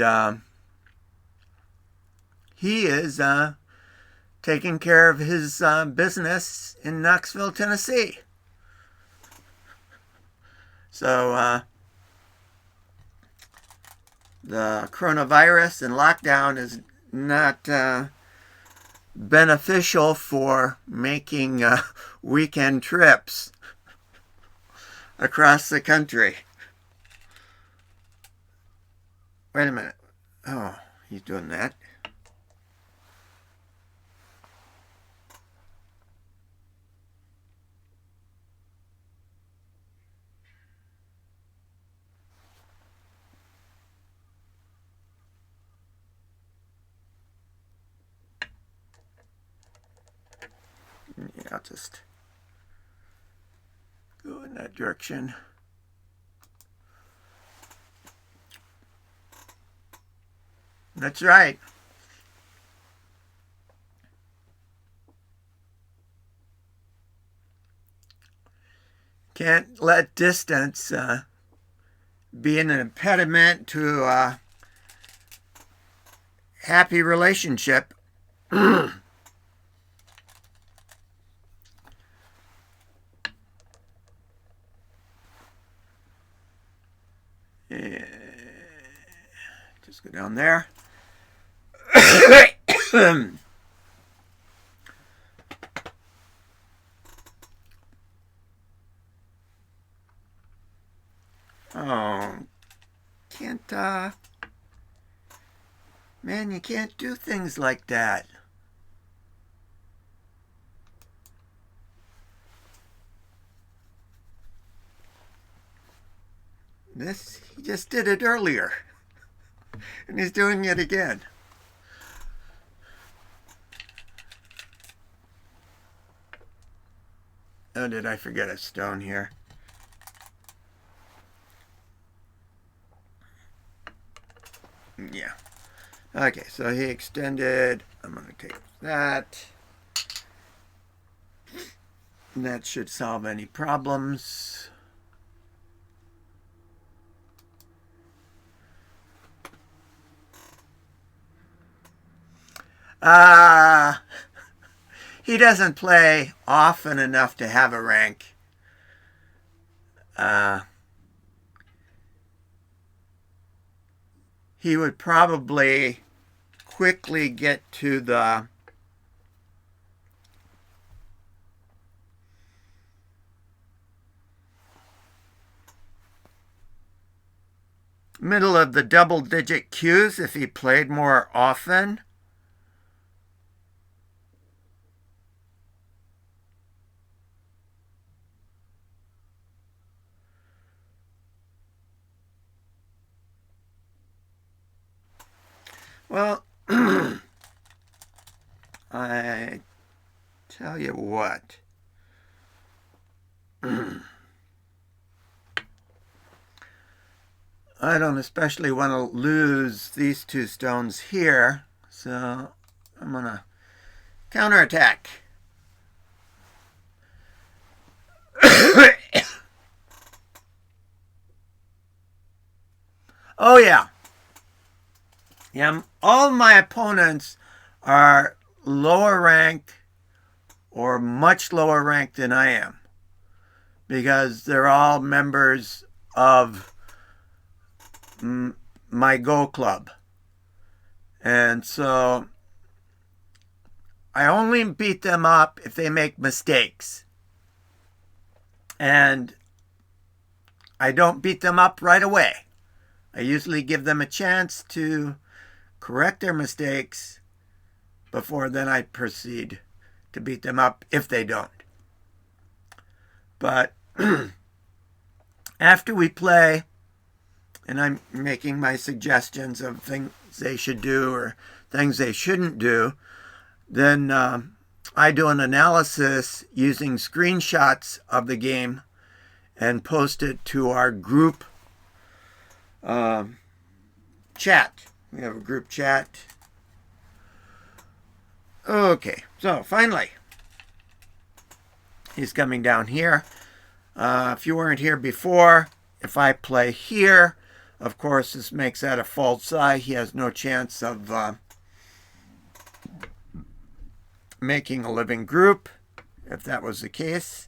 he is taking care of his business in Knoxville, Tennessee. So the coronavirus and lockdown is not beneficial for making weekend trips across the country. Wait a minute. Oh, he's doing that. Yeah, I'll just go in that direction. That's right. Can't let distance be an impediment to a happy relationship. Just go down there. Oh, Kenta. Man, you can't do things like that. He just did it earlier. And he's doing it again. Oh, did I forget a stone here? Yeah. Okay, so he extended. I'm going to take that. And that should solve any problems. He doesn't play often enough to have a rank. He would probably quickly get to the middle of the double-digit Qs if he played more often. Well, I tell you what. I don't especially want to lose these two stones here, so I'm going to counterattack. Oh, yeah. Yeah, all my opponents are lower rank or much lower rank than I am because they're all members of my Go Club. And so I only beat them up if they make mistakes. And I don't beat them up right away. I usually give them a chance to correct their mistakes before then I proceed to beat them up if they don't. But after we play, and I'm making my suggestions of things they should do or things they shouldn't do, then I do an analysis using screenshots of the game and post it to our group chat. We have a group chat. Okay, so finally, he's coming down here. If you weren't here before, if I play here, of course, this makes that a false eye. He has no chance of making a living group, if that was the case.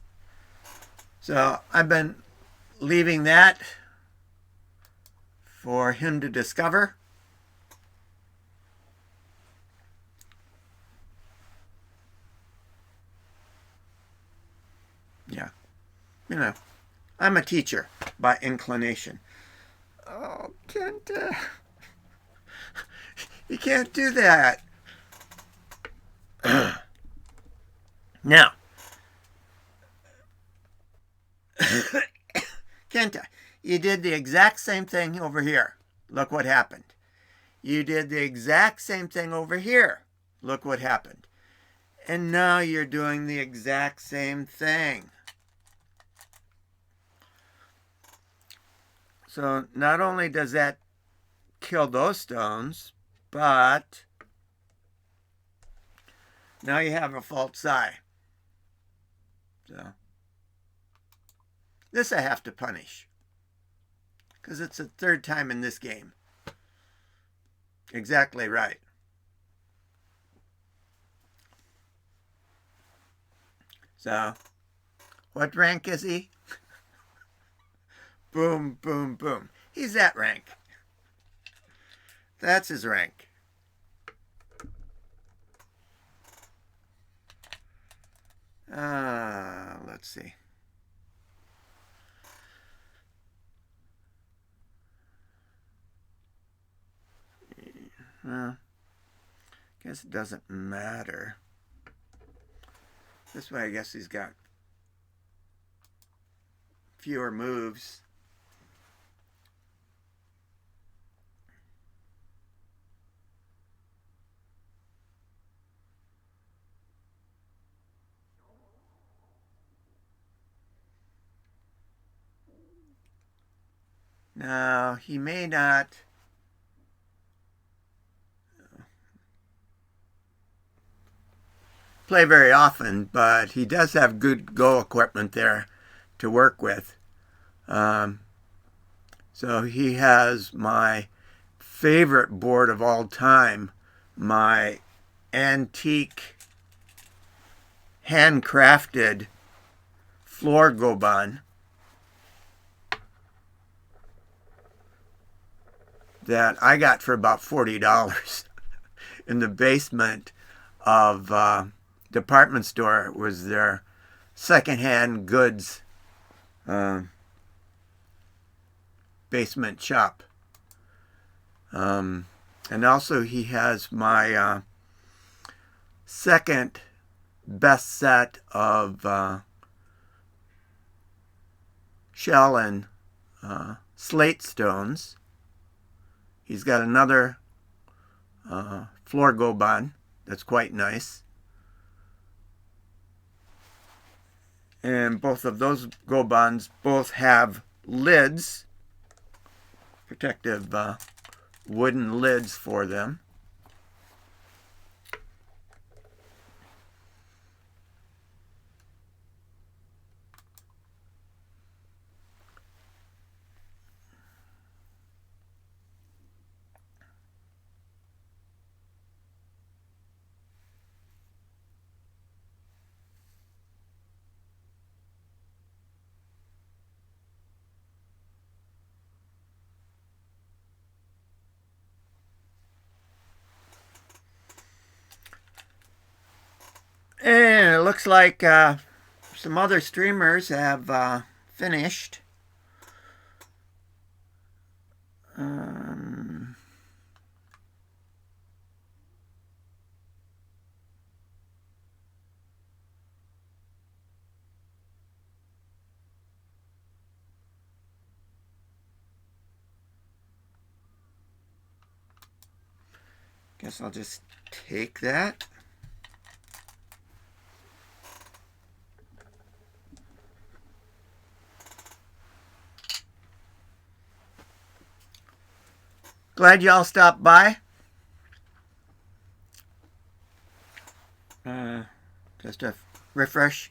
So I've been leaving that for him to discover. Yeah, you know, I'm a teacher by inclination. Oh, Kenta, you can't do that. Now, Kenta, you did the exact same thing over here. Look what happened. You did the exact same thing over here. Look what happened. And now you're doing the exact same thing. So not only does that kill those stones, but now you have a false eye. So this I have to punish because it's the third time in this game. Exactly right. So what rank is he? Boom, boom, boom. He's that rank. That's his rank. Let's see. Well, guess it doesn't matter. This way, I guess he's got fewer moves. Now, he may not play very often, but he does have good Go equipment there to work with. So he has my favorite board of all time, my antique handcrafted floor Goban that I got for about $40 in the basement of department store. It was their secondhand goods basement shop. And also he has my second best set of shell and slate stones. He's got another floor go-ban that's quite nice. And both of those go-bans both have lids, protective wooden lids for them. And it looks like some other streamers have finished. Guess I'll just take that. Glad y'all stopped by. Just a refresh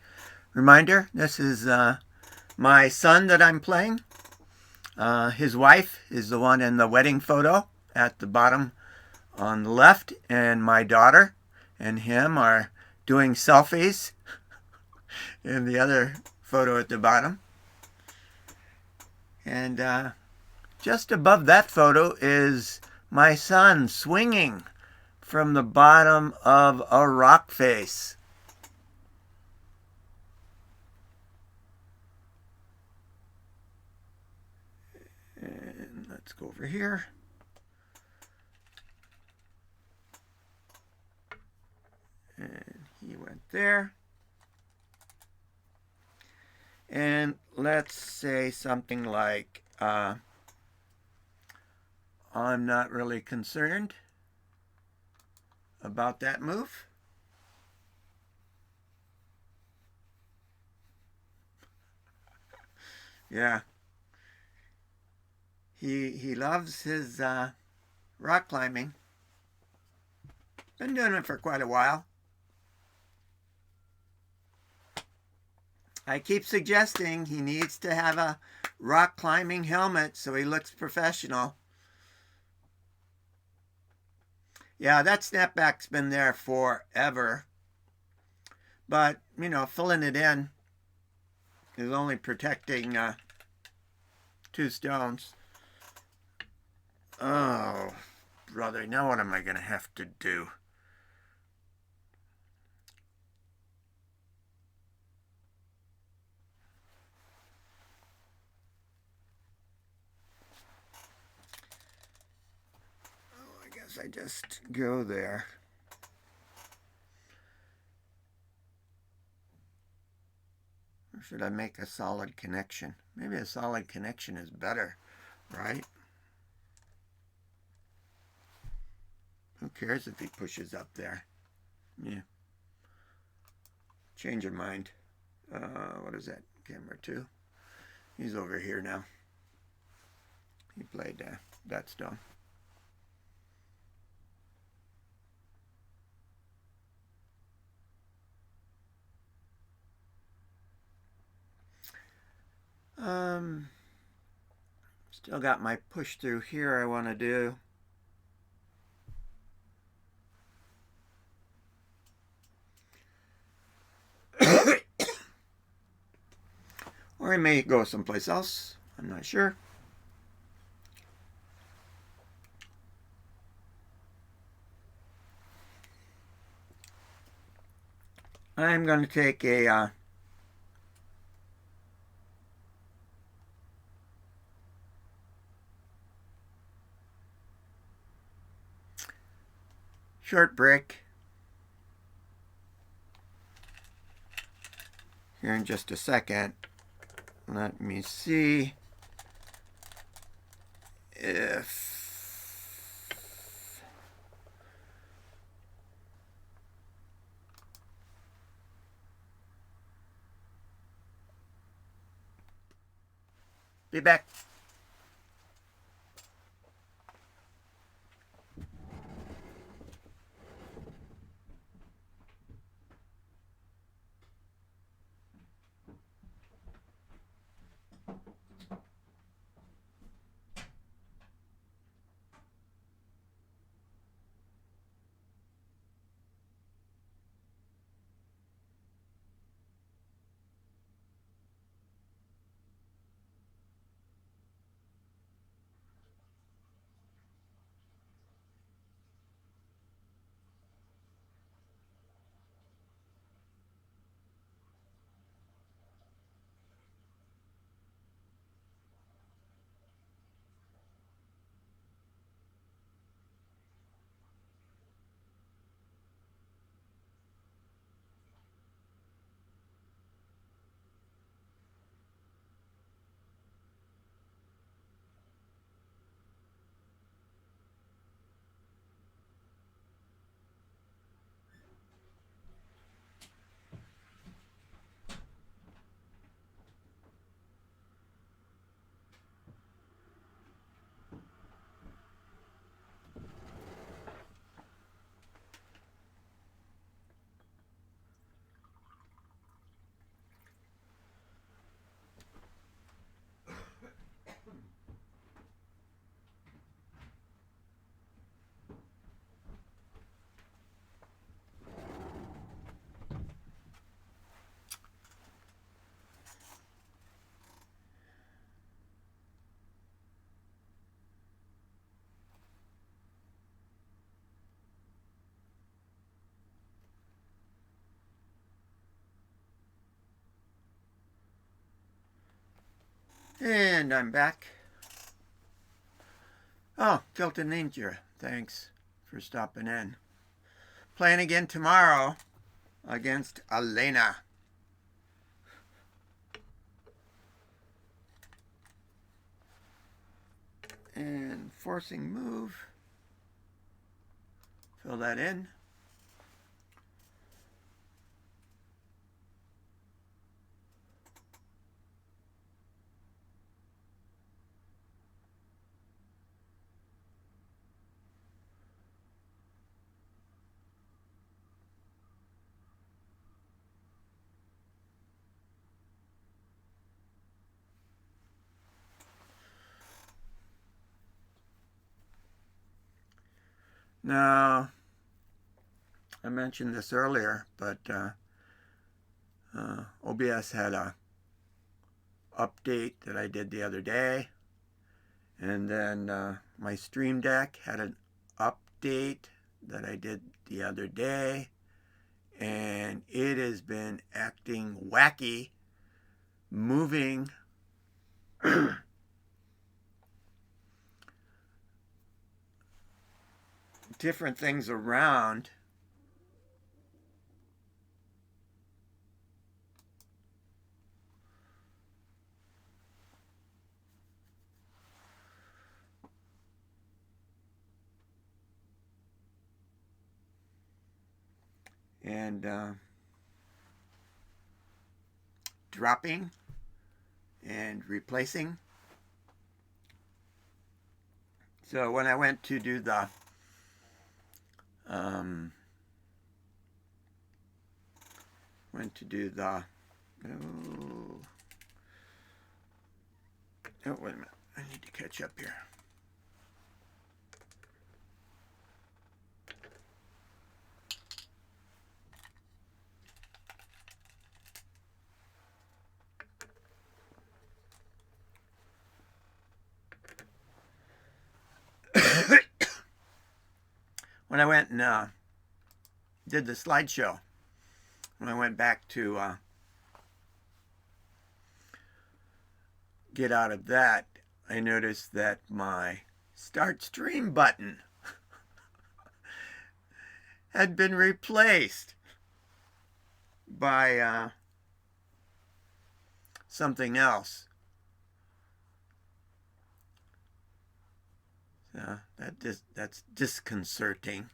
reminder. This is my son that I'm playing. His wife is the one in the wedding photo at the bottom on the left, and my daughter and him are doing selfies in the other photo at the bottom. And just above that photo is my son swinging from the bottom of a rock face. And let's go over here. And he went there. And let's say something like, I'm not really concerned about that move. Yeah. He loves his rock climbing. Been doing it for quite a while. I keep suggesting he needs to have a rock climbing helmet so he looks professional. Yeah, that snapback's been there forever. But, you know, filling it in is only protecting 2 stones. Oh, brother, now what am I going to have to do? Oh, I guess I just go there. Or should I make a solid connection? Maybe a solid connection is better, right? Who cares if he pushes up there? Yeah. Change your mind. What is that? Camera 2. He's over here now. He played that stone. Still got my push through here I want to do. Or I may go someplace else. I'm not sure. I'm going to take a short break here in just a second. Let me see if Be back. And I'm back. Oh, Tilted Ninja, thanks for stopping in. Playing again tomorrow against Elena. And forcing move. Fill that in. Now, I mentioned this earlier, but OBS had a update that I did the other day, and then my Stream Deck had an update that I did the other day, and it has been acting wacky, moving different things around. And dropping and replacing. So when I went to do the oh, oh, wait a minute, I need to catch up here. When I went and did the slideshow, when I went back to get out of that, I noticed that my start stream button had been replaced by something else. So that's disconcerting.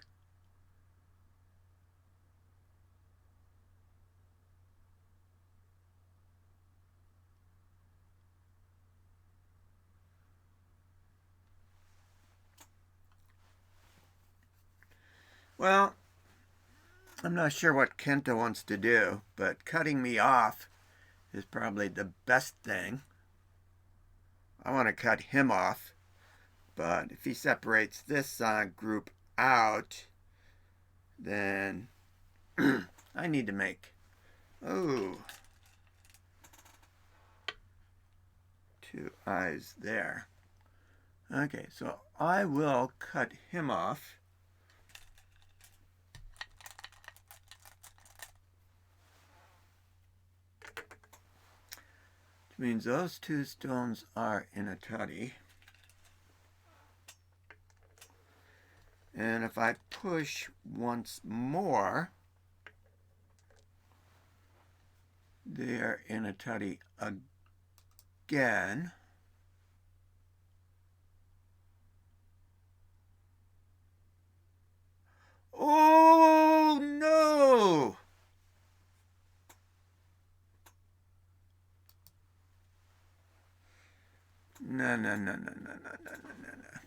Well, I'm not sure what Kenta wants to do, but cutting me off is probably the best thing. I want to cut him off, but if he separates this group out, then I need to make, oh, two eyes there. Okay, so I will cut him off. Which means those two stones are in a tutty. And if I push once more, they are in a tutty again. Oh no! No, no, no, no, no, no, no, no, no.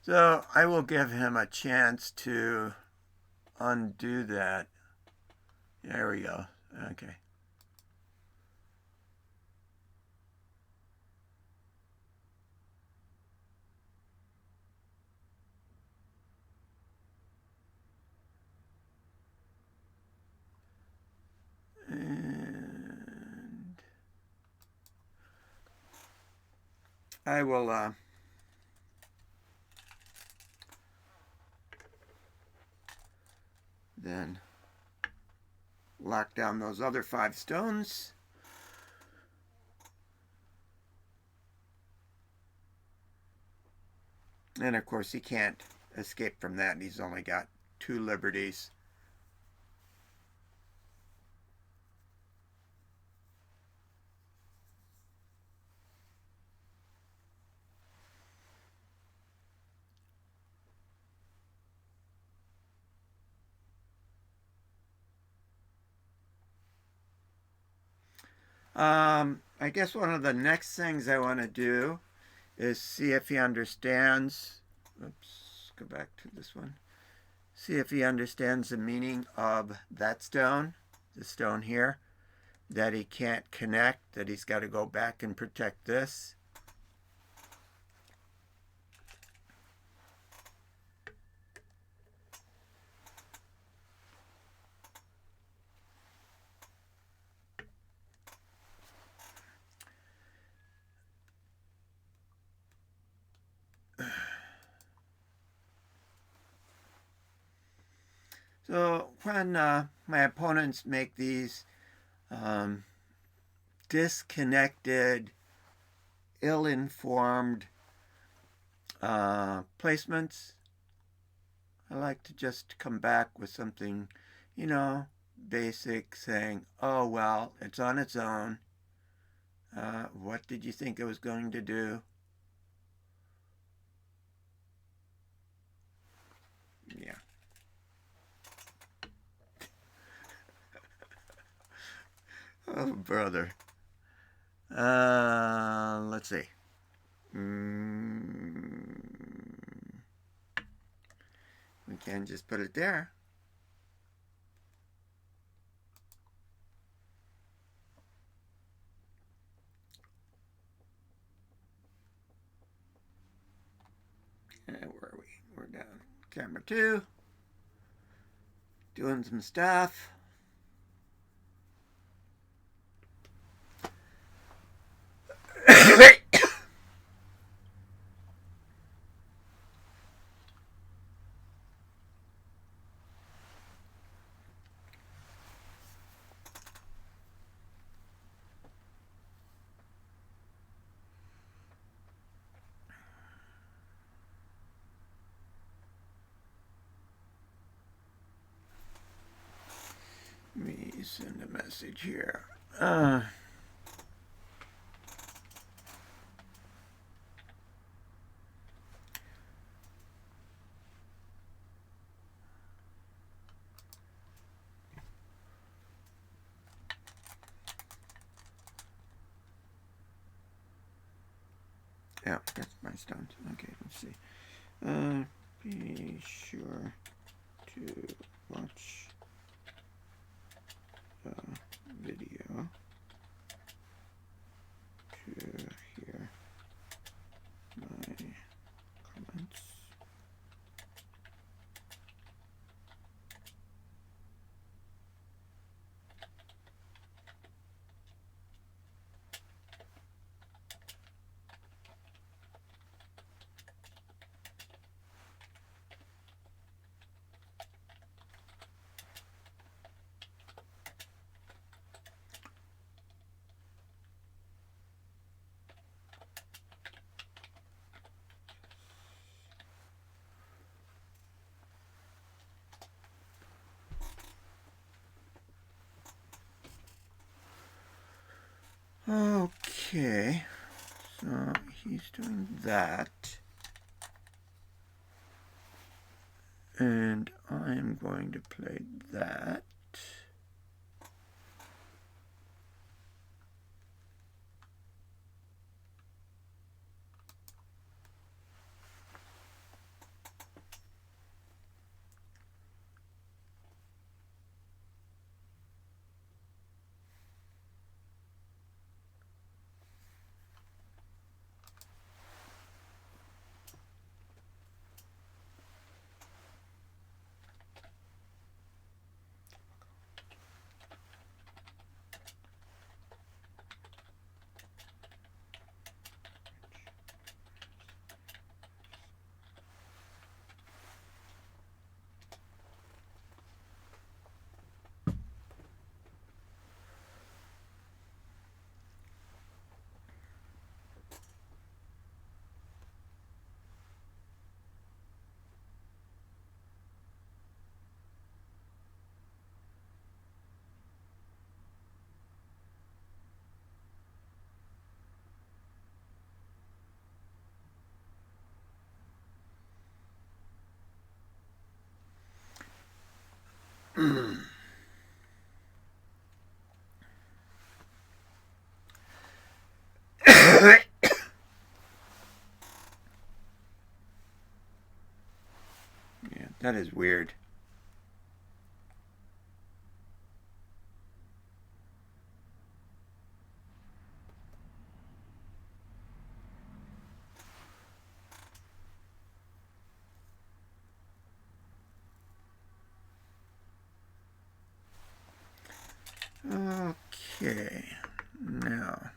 So I will give him a chance to undo that. There we go. Okay. And I will then lock down those other 5 stones. And of course he can't escape from that. He's only got 2 liberties. I guess one of the next things I want to do is see if he understands. Oops, go back to this one. See if he understands the meaning of that stone, the stone here, that he can't connect, that he's got to go back and protect this. So when my opponents make these disconnected, ill-informed placements, I like to just come back with something, you know, basic, saying, oh, well, it's on its own. What did you think it was going to do? Yeah. Oh, brother. Let's see. We can just put it there. And where are we? We're down. Camera 2. Doing some stuff. Send a message here. Yeah, that's my stones. Okay, let's see. Be sure to watch the video to hear my comments. Okay, so he's doing that. And I'm going to play that. Yeah, that is weird. Okay, now.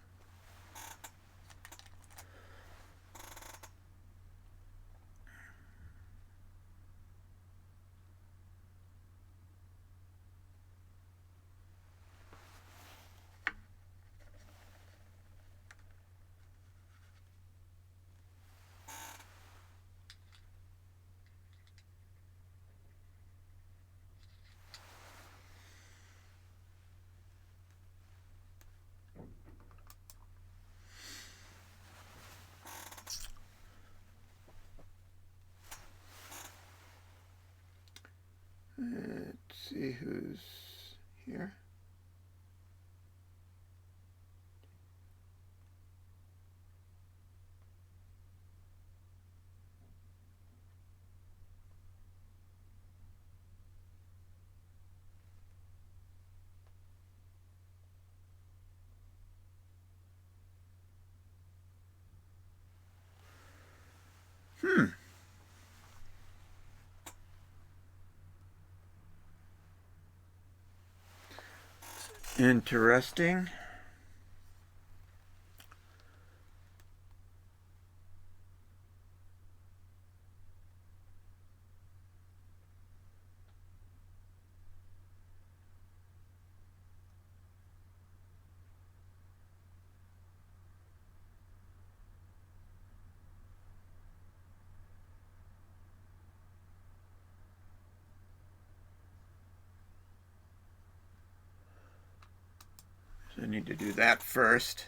Let's see who's here. Interesting. I need to do that first.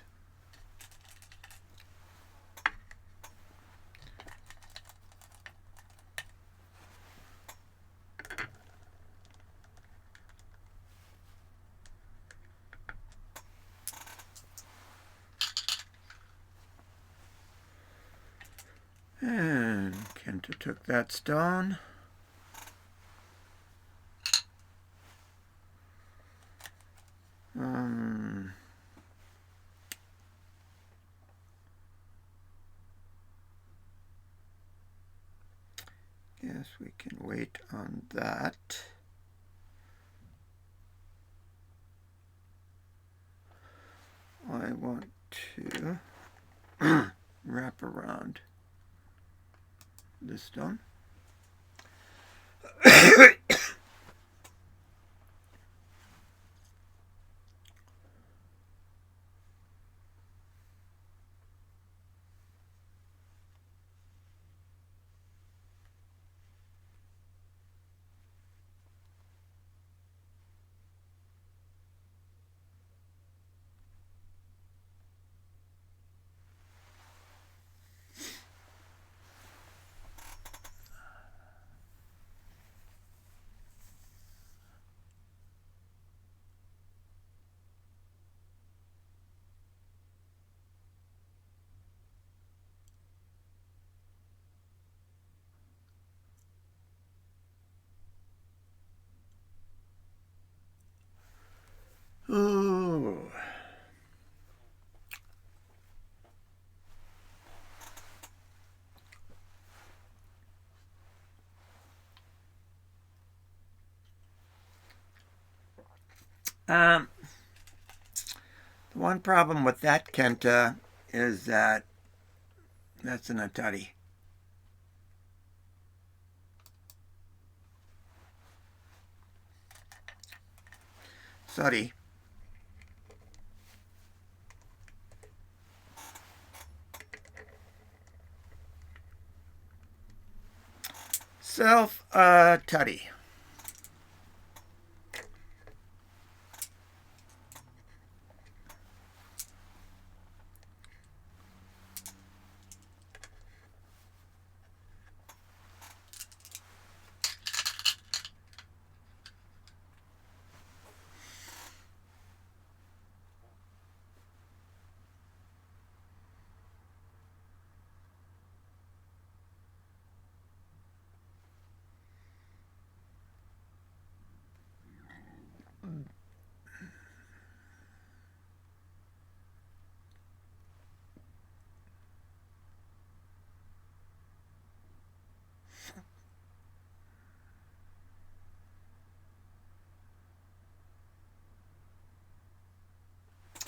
And Kenta took that stone. Guess we can wait on that. I want to wrap around this stone. Ooh. The one problem with that, Kenta, is that that's an atari. Sorry. Self-atari.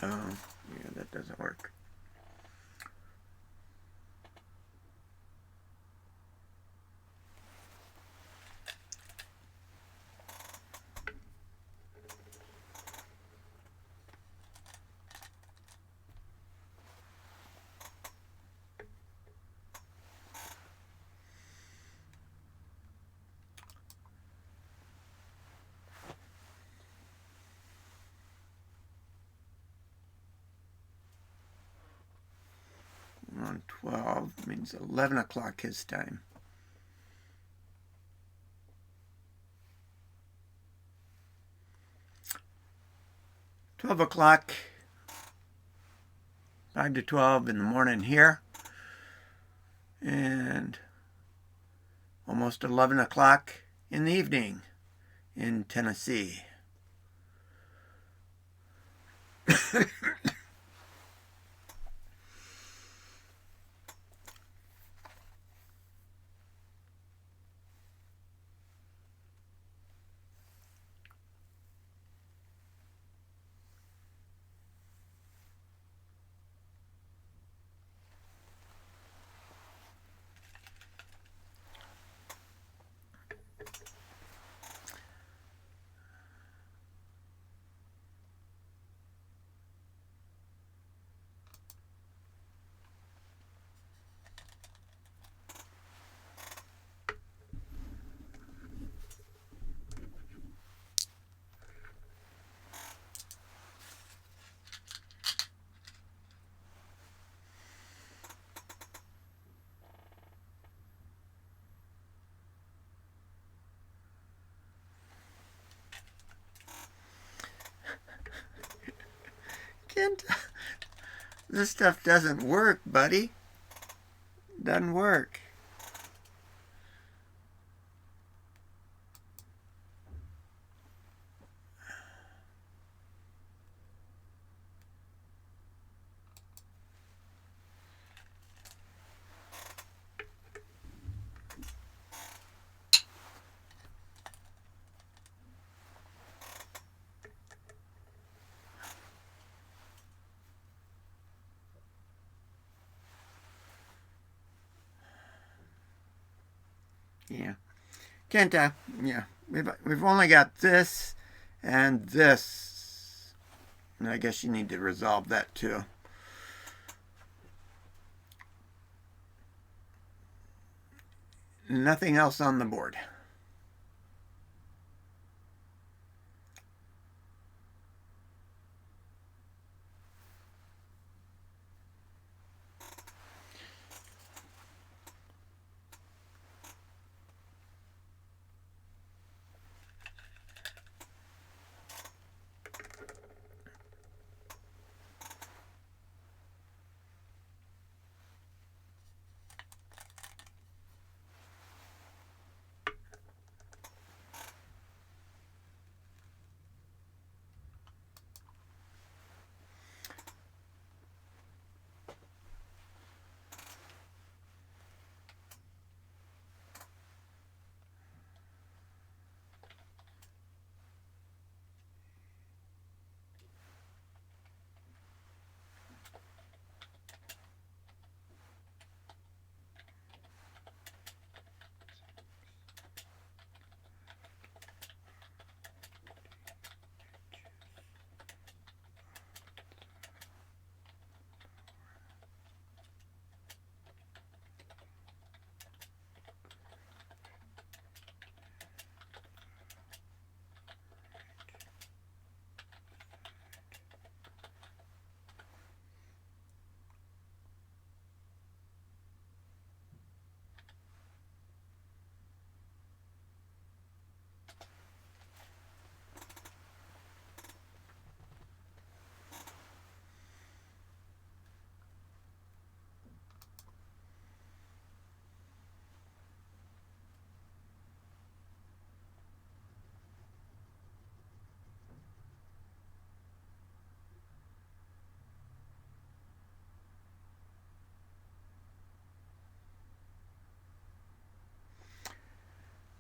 Oh, yeah, that doesn't work. On 12 means 11 o'clock his time. $12, 5 to 12 in the morning here, and almost 11 o'clock in the evening in Tennessee. This stuff doesn't work, buddy. Doesn't work. Yeah. Kenta, yeah. We've only got this and this. And I guess you need to resolve that too. Nothing else on the board.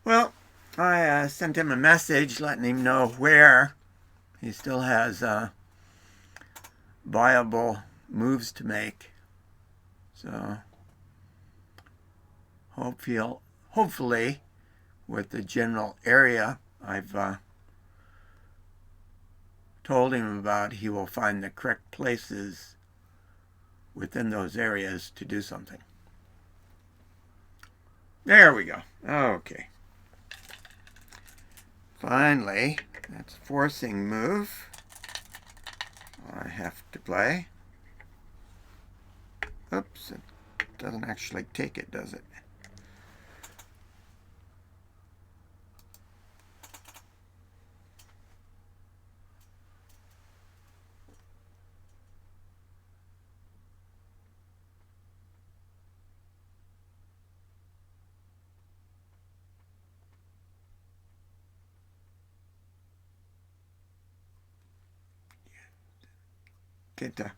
Well, I sent him a message letting him know where he still has viable moves to make. So hopefully, with the general area I've told him about, he will find the correct places within those areas to do something. There we go. Okay. Finally, that's a forcing move I have to play. Oops, it doesn't actually take it, does it? Kenta.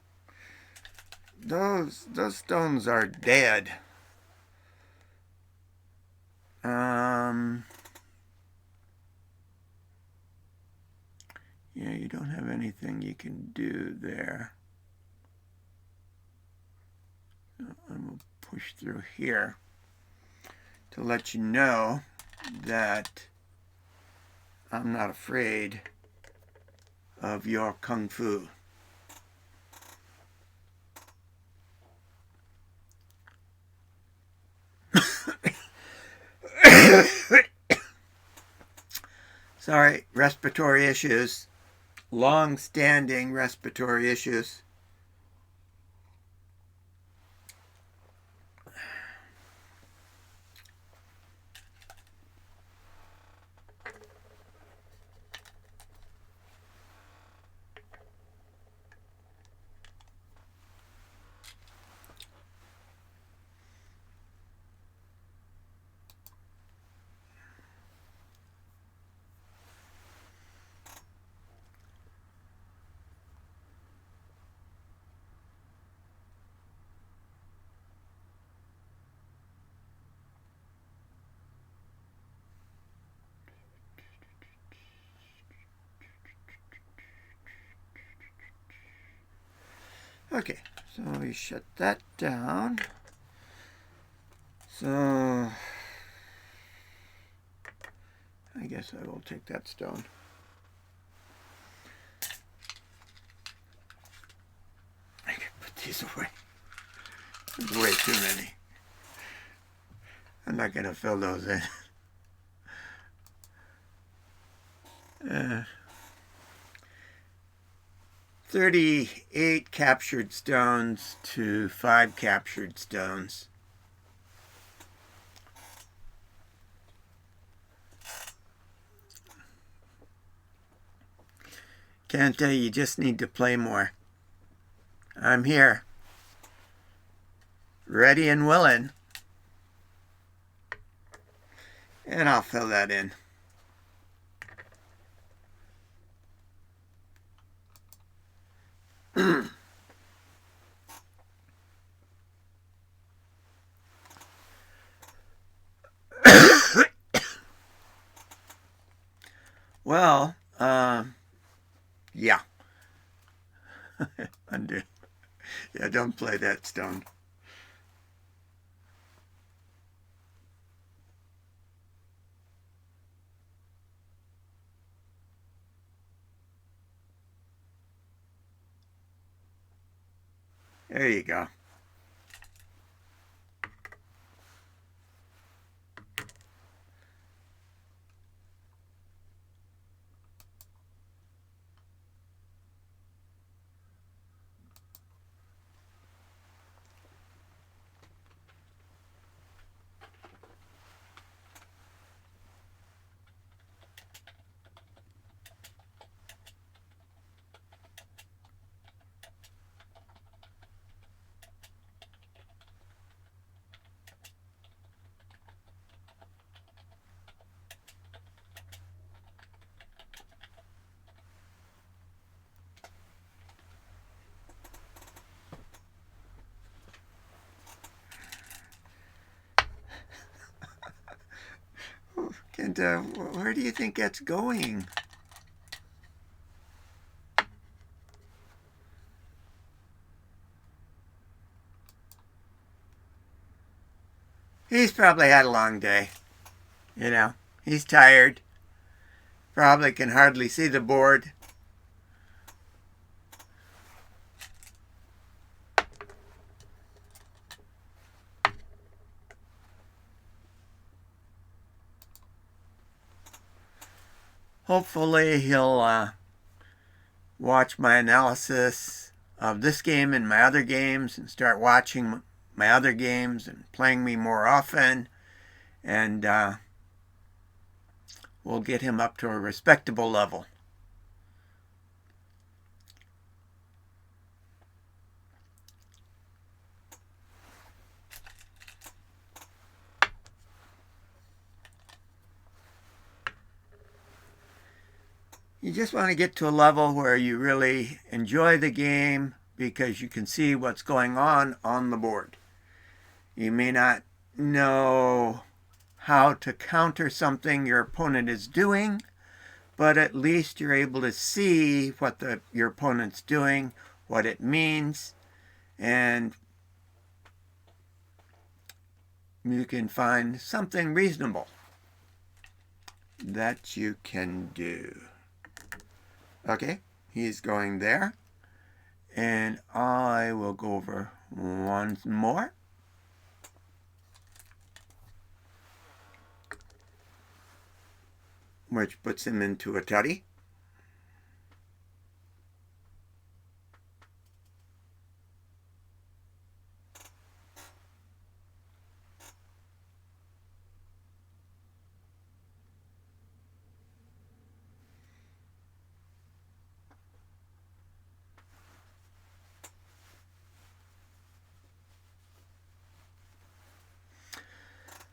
Those stones are dead. Yeah, you don't have anything you can do there. So I'm going to push through here to let you know that I'm not afraid of your kung fu. Sorry, respiratory issues. Long-standing respiratory issues. Okay, so we shut that down. So I guess I will take that stone. I can put these away. There's way too many. I'm not going to fill those in. 38 captured stones to 5 captured stones. Kenta, you just need to play more. I'm here. Ready and willing. And I'll fill that in. Well, yeah. Undo. Yeah, don't play that stone. There you go. Kenta, where do you think that's going? He's probably had a long day. You know, he's tired. Probably can hardly see the board. Hopefully he'll watch my analysis of this game and my other games and start watching my other games and playing me more often. And we'll get him up to a respectable level. You just want to get to a level where you really enjoy the game because you can see what's going on the board. You may not know how to counter something your opponent is doing, but at least you're able to see what your opponent's doing, what it means, and you can find something reasonable that you can do. Okay, he's going there. And I will go over once more. Which puts him into a tutty.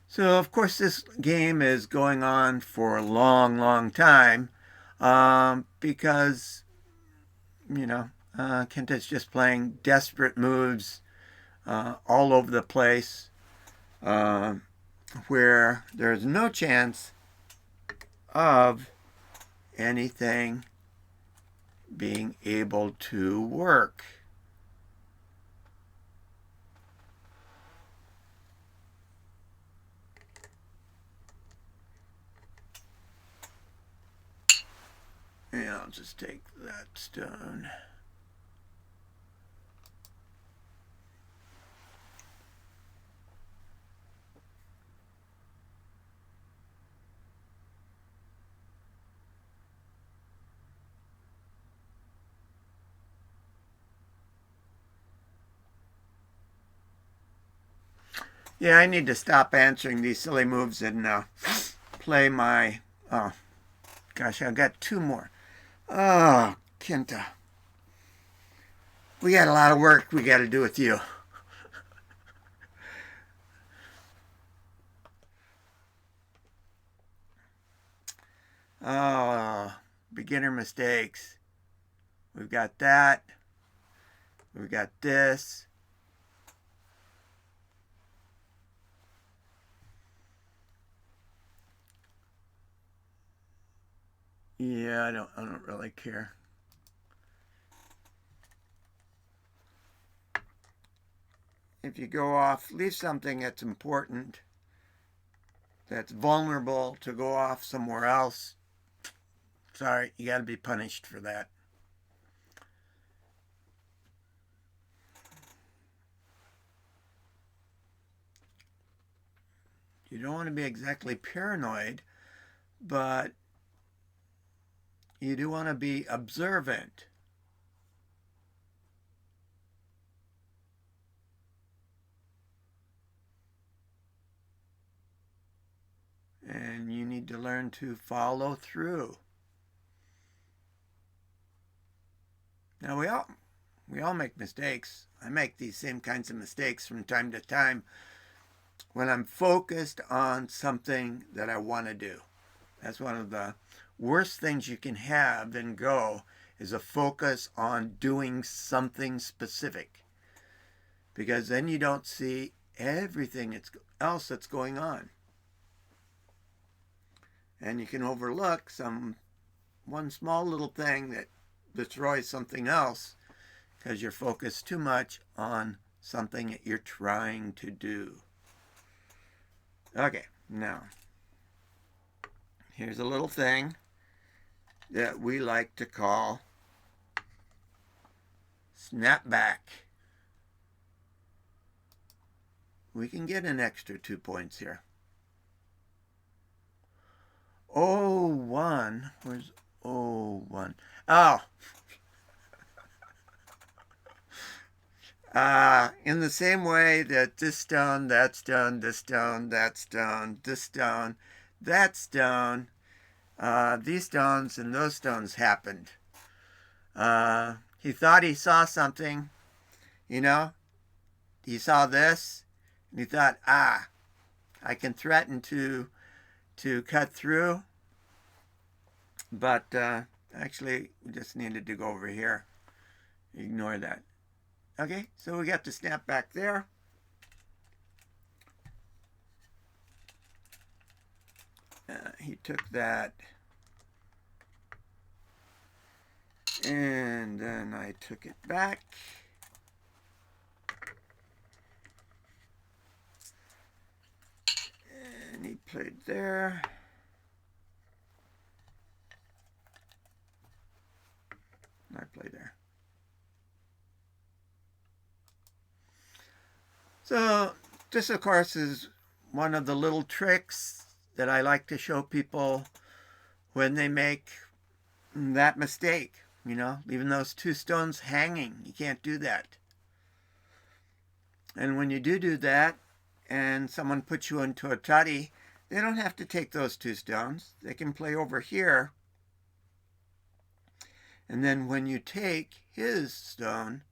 So, of course, this game is going on for a long, long time because, Kenta's just playing desperate moves all over the place where there's no chance of anything being able to work. just take that stone. Yeah, I need to stop answering these silly moves and play my... Oh, gosh, I've got two more. Oh, Kenta. We got a lot of work we got to do with you. Oh, beginner mistakes. We've got that. We've got this. Yeah, I don't really care. If you go off, leave something that's important, that's vulnerable to go off somewhere else. Sorry, you got to be punished for that. You don't want to be exactly paranoid, but you do want to be observant. And you need to learn to follow through. Now we all make mistakes. I make these same kinds of mistakes from time to time when I'm focused on something that I want to do. That's one of the worst things you can have in Go is a focus on doing something specific. Because then you don't see everything else that's going on. And you can overlook one small little thing that destroys something else because you're focused too much on something that you're trying to do. Okay, now, here's a little thing that we like to call snapback. We can get an extra 2 points here. 01. Where's 01? Oh. In the same way that this stone, that stone, this stone, that stone, this stone, that stone, these stones and those stones happened. He thought he saw something, you know. He saw this, and he thought, I can threaten to cut through, but actually we just needed to go over here. Ignore that. Okay, so we got the snap back there. He took that, and then I took it back. And he played there. I played there. So this, of course, is one of the little tricks that I like to show people when they make that mistake, leaving those two stones hanging. You can't do that. And when you do that, and someone puts you into a tutty, they don't have to take those two stones. They can play over here. And then when you take his stone,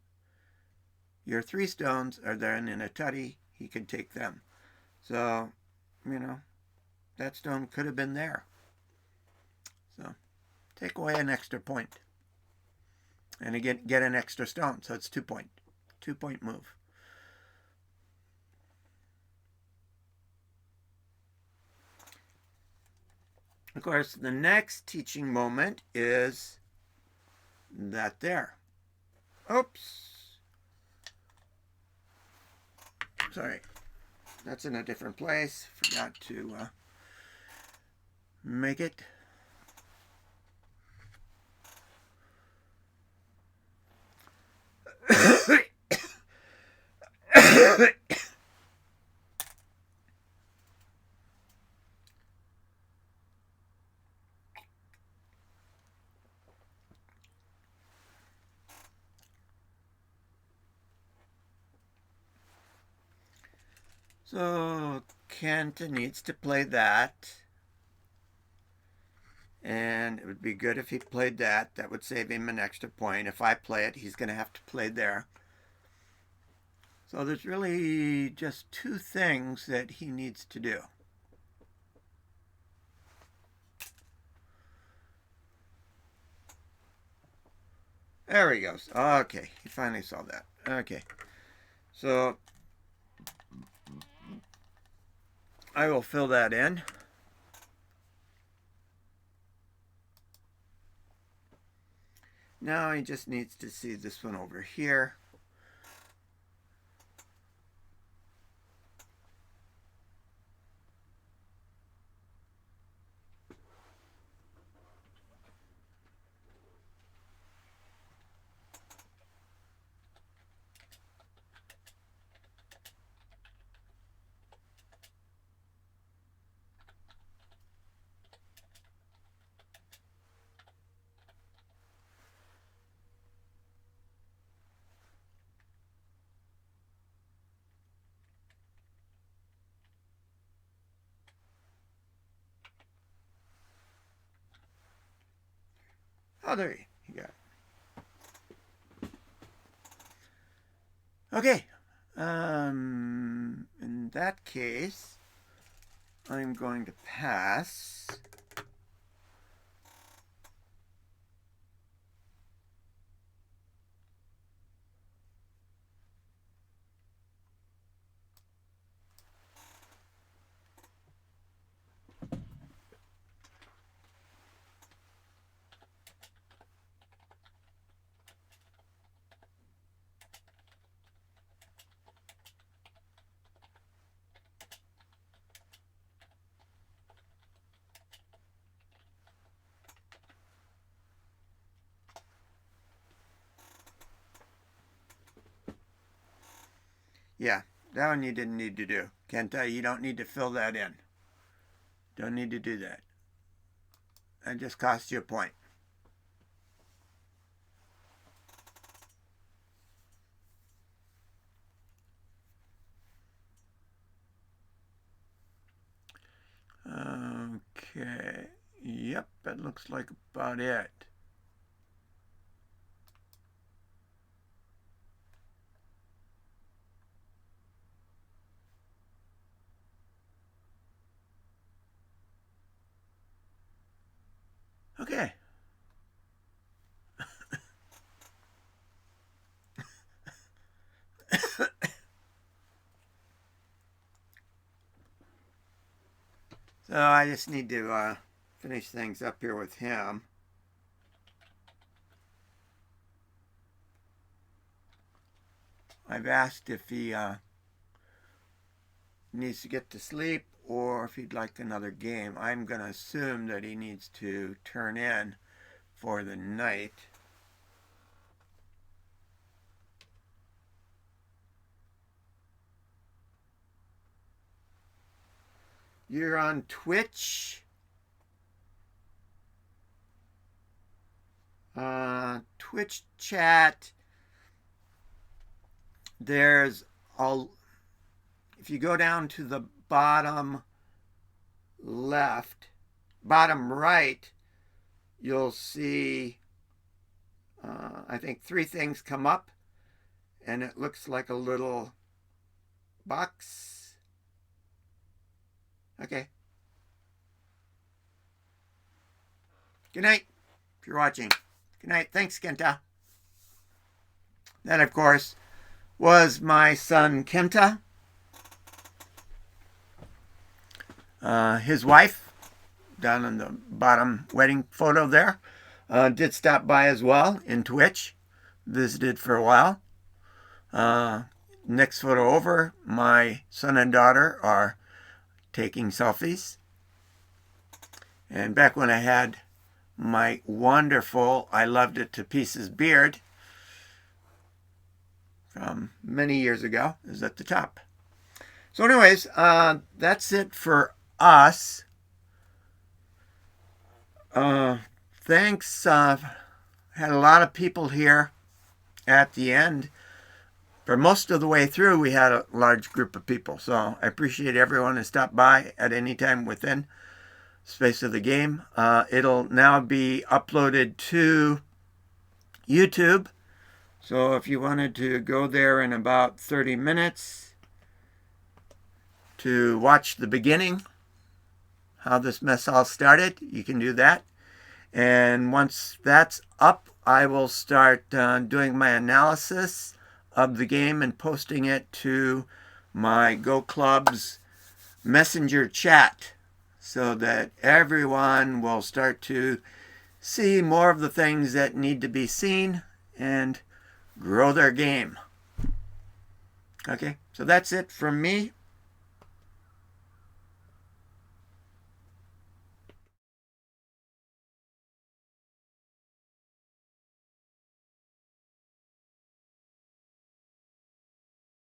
your 3 stones are then in a tutty. He can take them. So, that stone could have been there. So, take away an extra point. And again, get an extra stone. So it's 2 point. 2 point move. Of course, the next teaching moment is that there. Oops. Sorry. That's in a different place. Forgot to make it. So Kenta needs to play that. And it would be good if he played that. That would save him an extra point. If I play it, he's going to have to play there. So there's really just two things that he needs to do. There he goes. Okay, he finally saw that. Okay, so I will fill that in. Now he just needs to see this one over here. Oh, there you got it. Okay. In that case, I'm going to pass. Yeah, that one you didn't need to do. Kenta, you don't need to fill that in. Don't need to do that. That just cost you a point. Okay. Yep, that looks like about it. Okay. So I just need to finish things up here with him. I've asked if he needs to get to sleep or if he'd like another game. I'm going to assume that he needs to turn in for the night. You're on Twitch. Twitch chat. There's all. If you go down to the bottom left, bottom right, you'll see, I think, three things come up, and it looks like a little box. Okay. Good night, if you're watching. Good night. Thanks, Kenta. That, of course, was my son, Kenta. His wife, down in the bottom wedding photo there, did stop by as well in Twitch. Visited for a while. Next photo over, my son and daughter are taking selfies. And back when I had my wonderful, I loved it to pieces beard, from many years ago is at the top. So anyways, that's it for us. Thanks. Had a lot of people here at the end. For most of the way through, we had a large group of people. So I appreciate everyone who stopped by at any time within space of the game. It'll now be uploaded to YouTube. So if you wanted to go there in about 30 minutes to watch the beginning, how this mess all started, you can do that. And once that's up, I will start doing my analysis of the game and posting it to my Go Club's messenger chat so that everyone will start to see more of the things that need to be seen and grow their game. Okay, so that's it from me.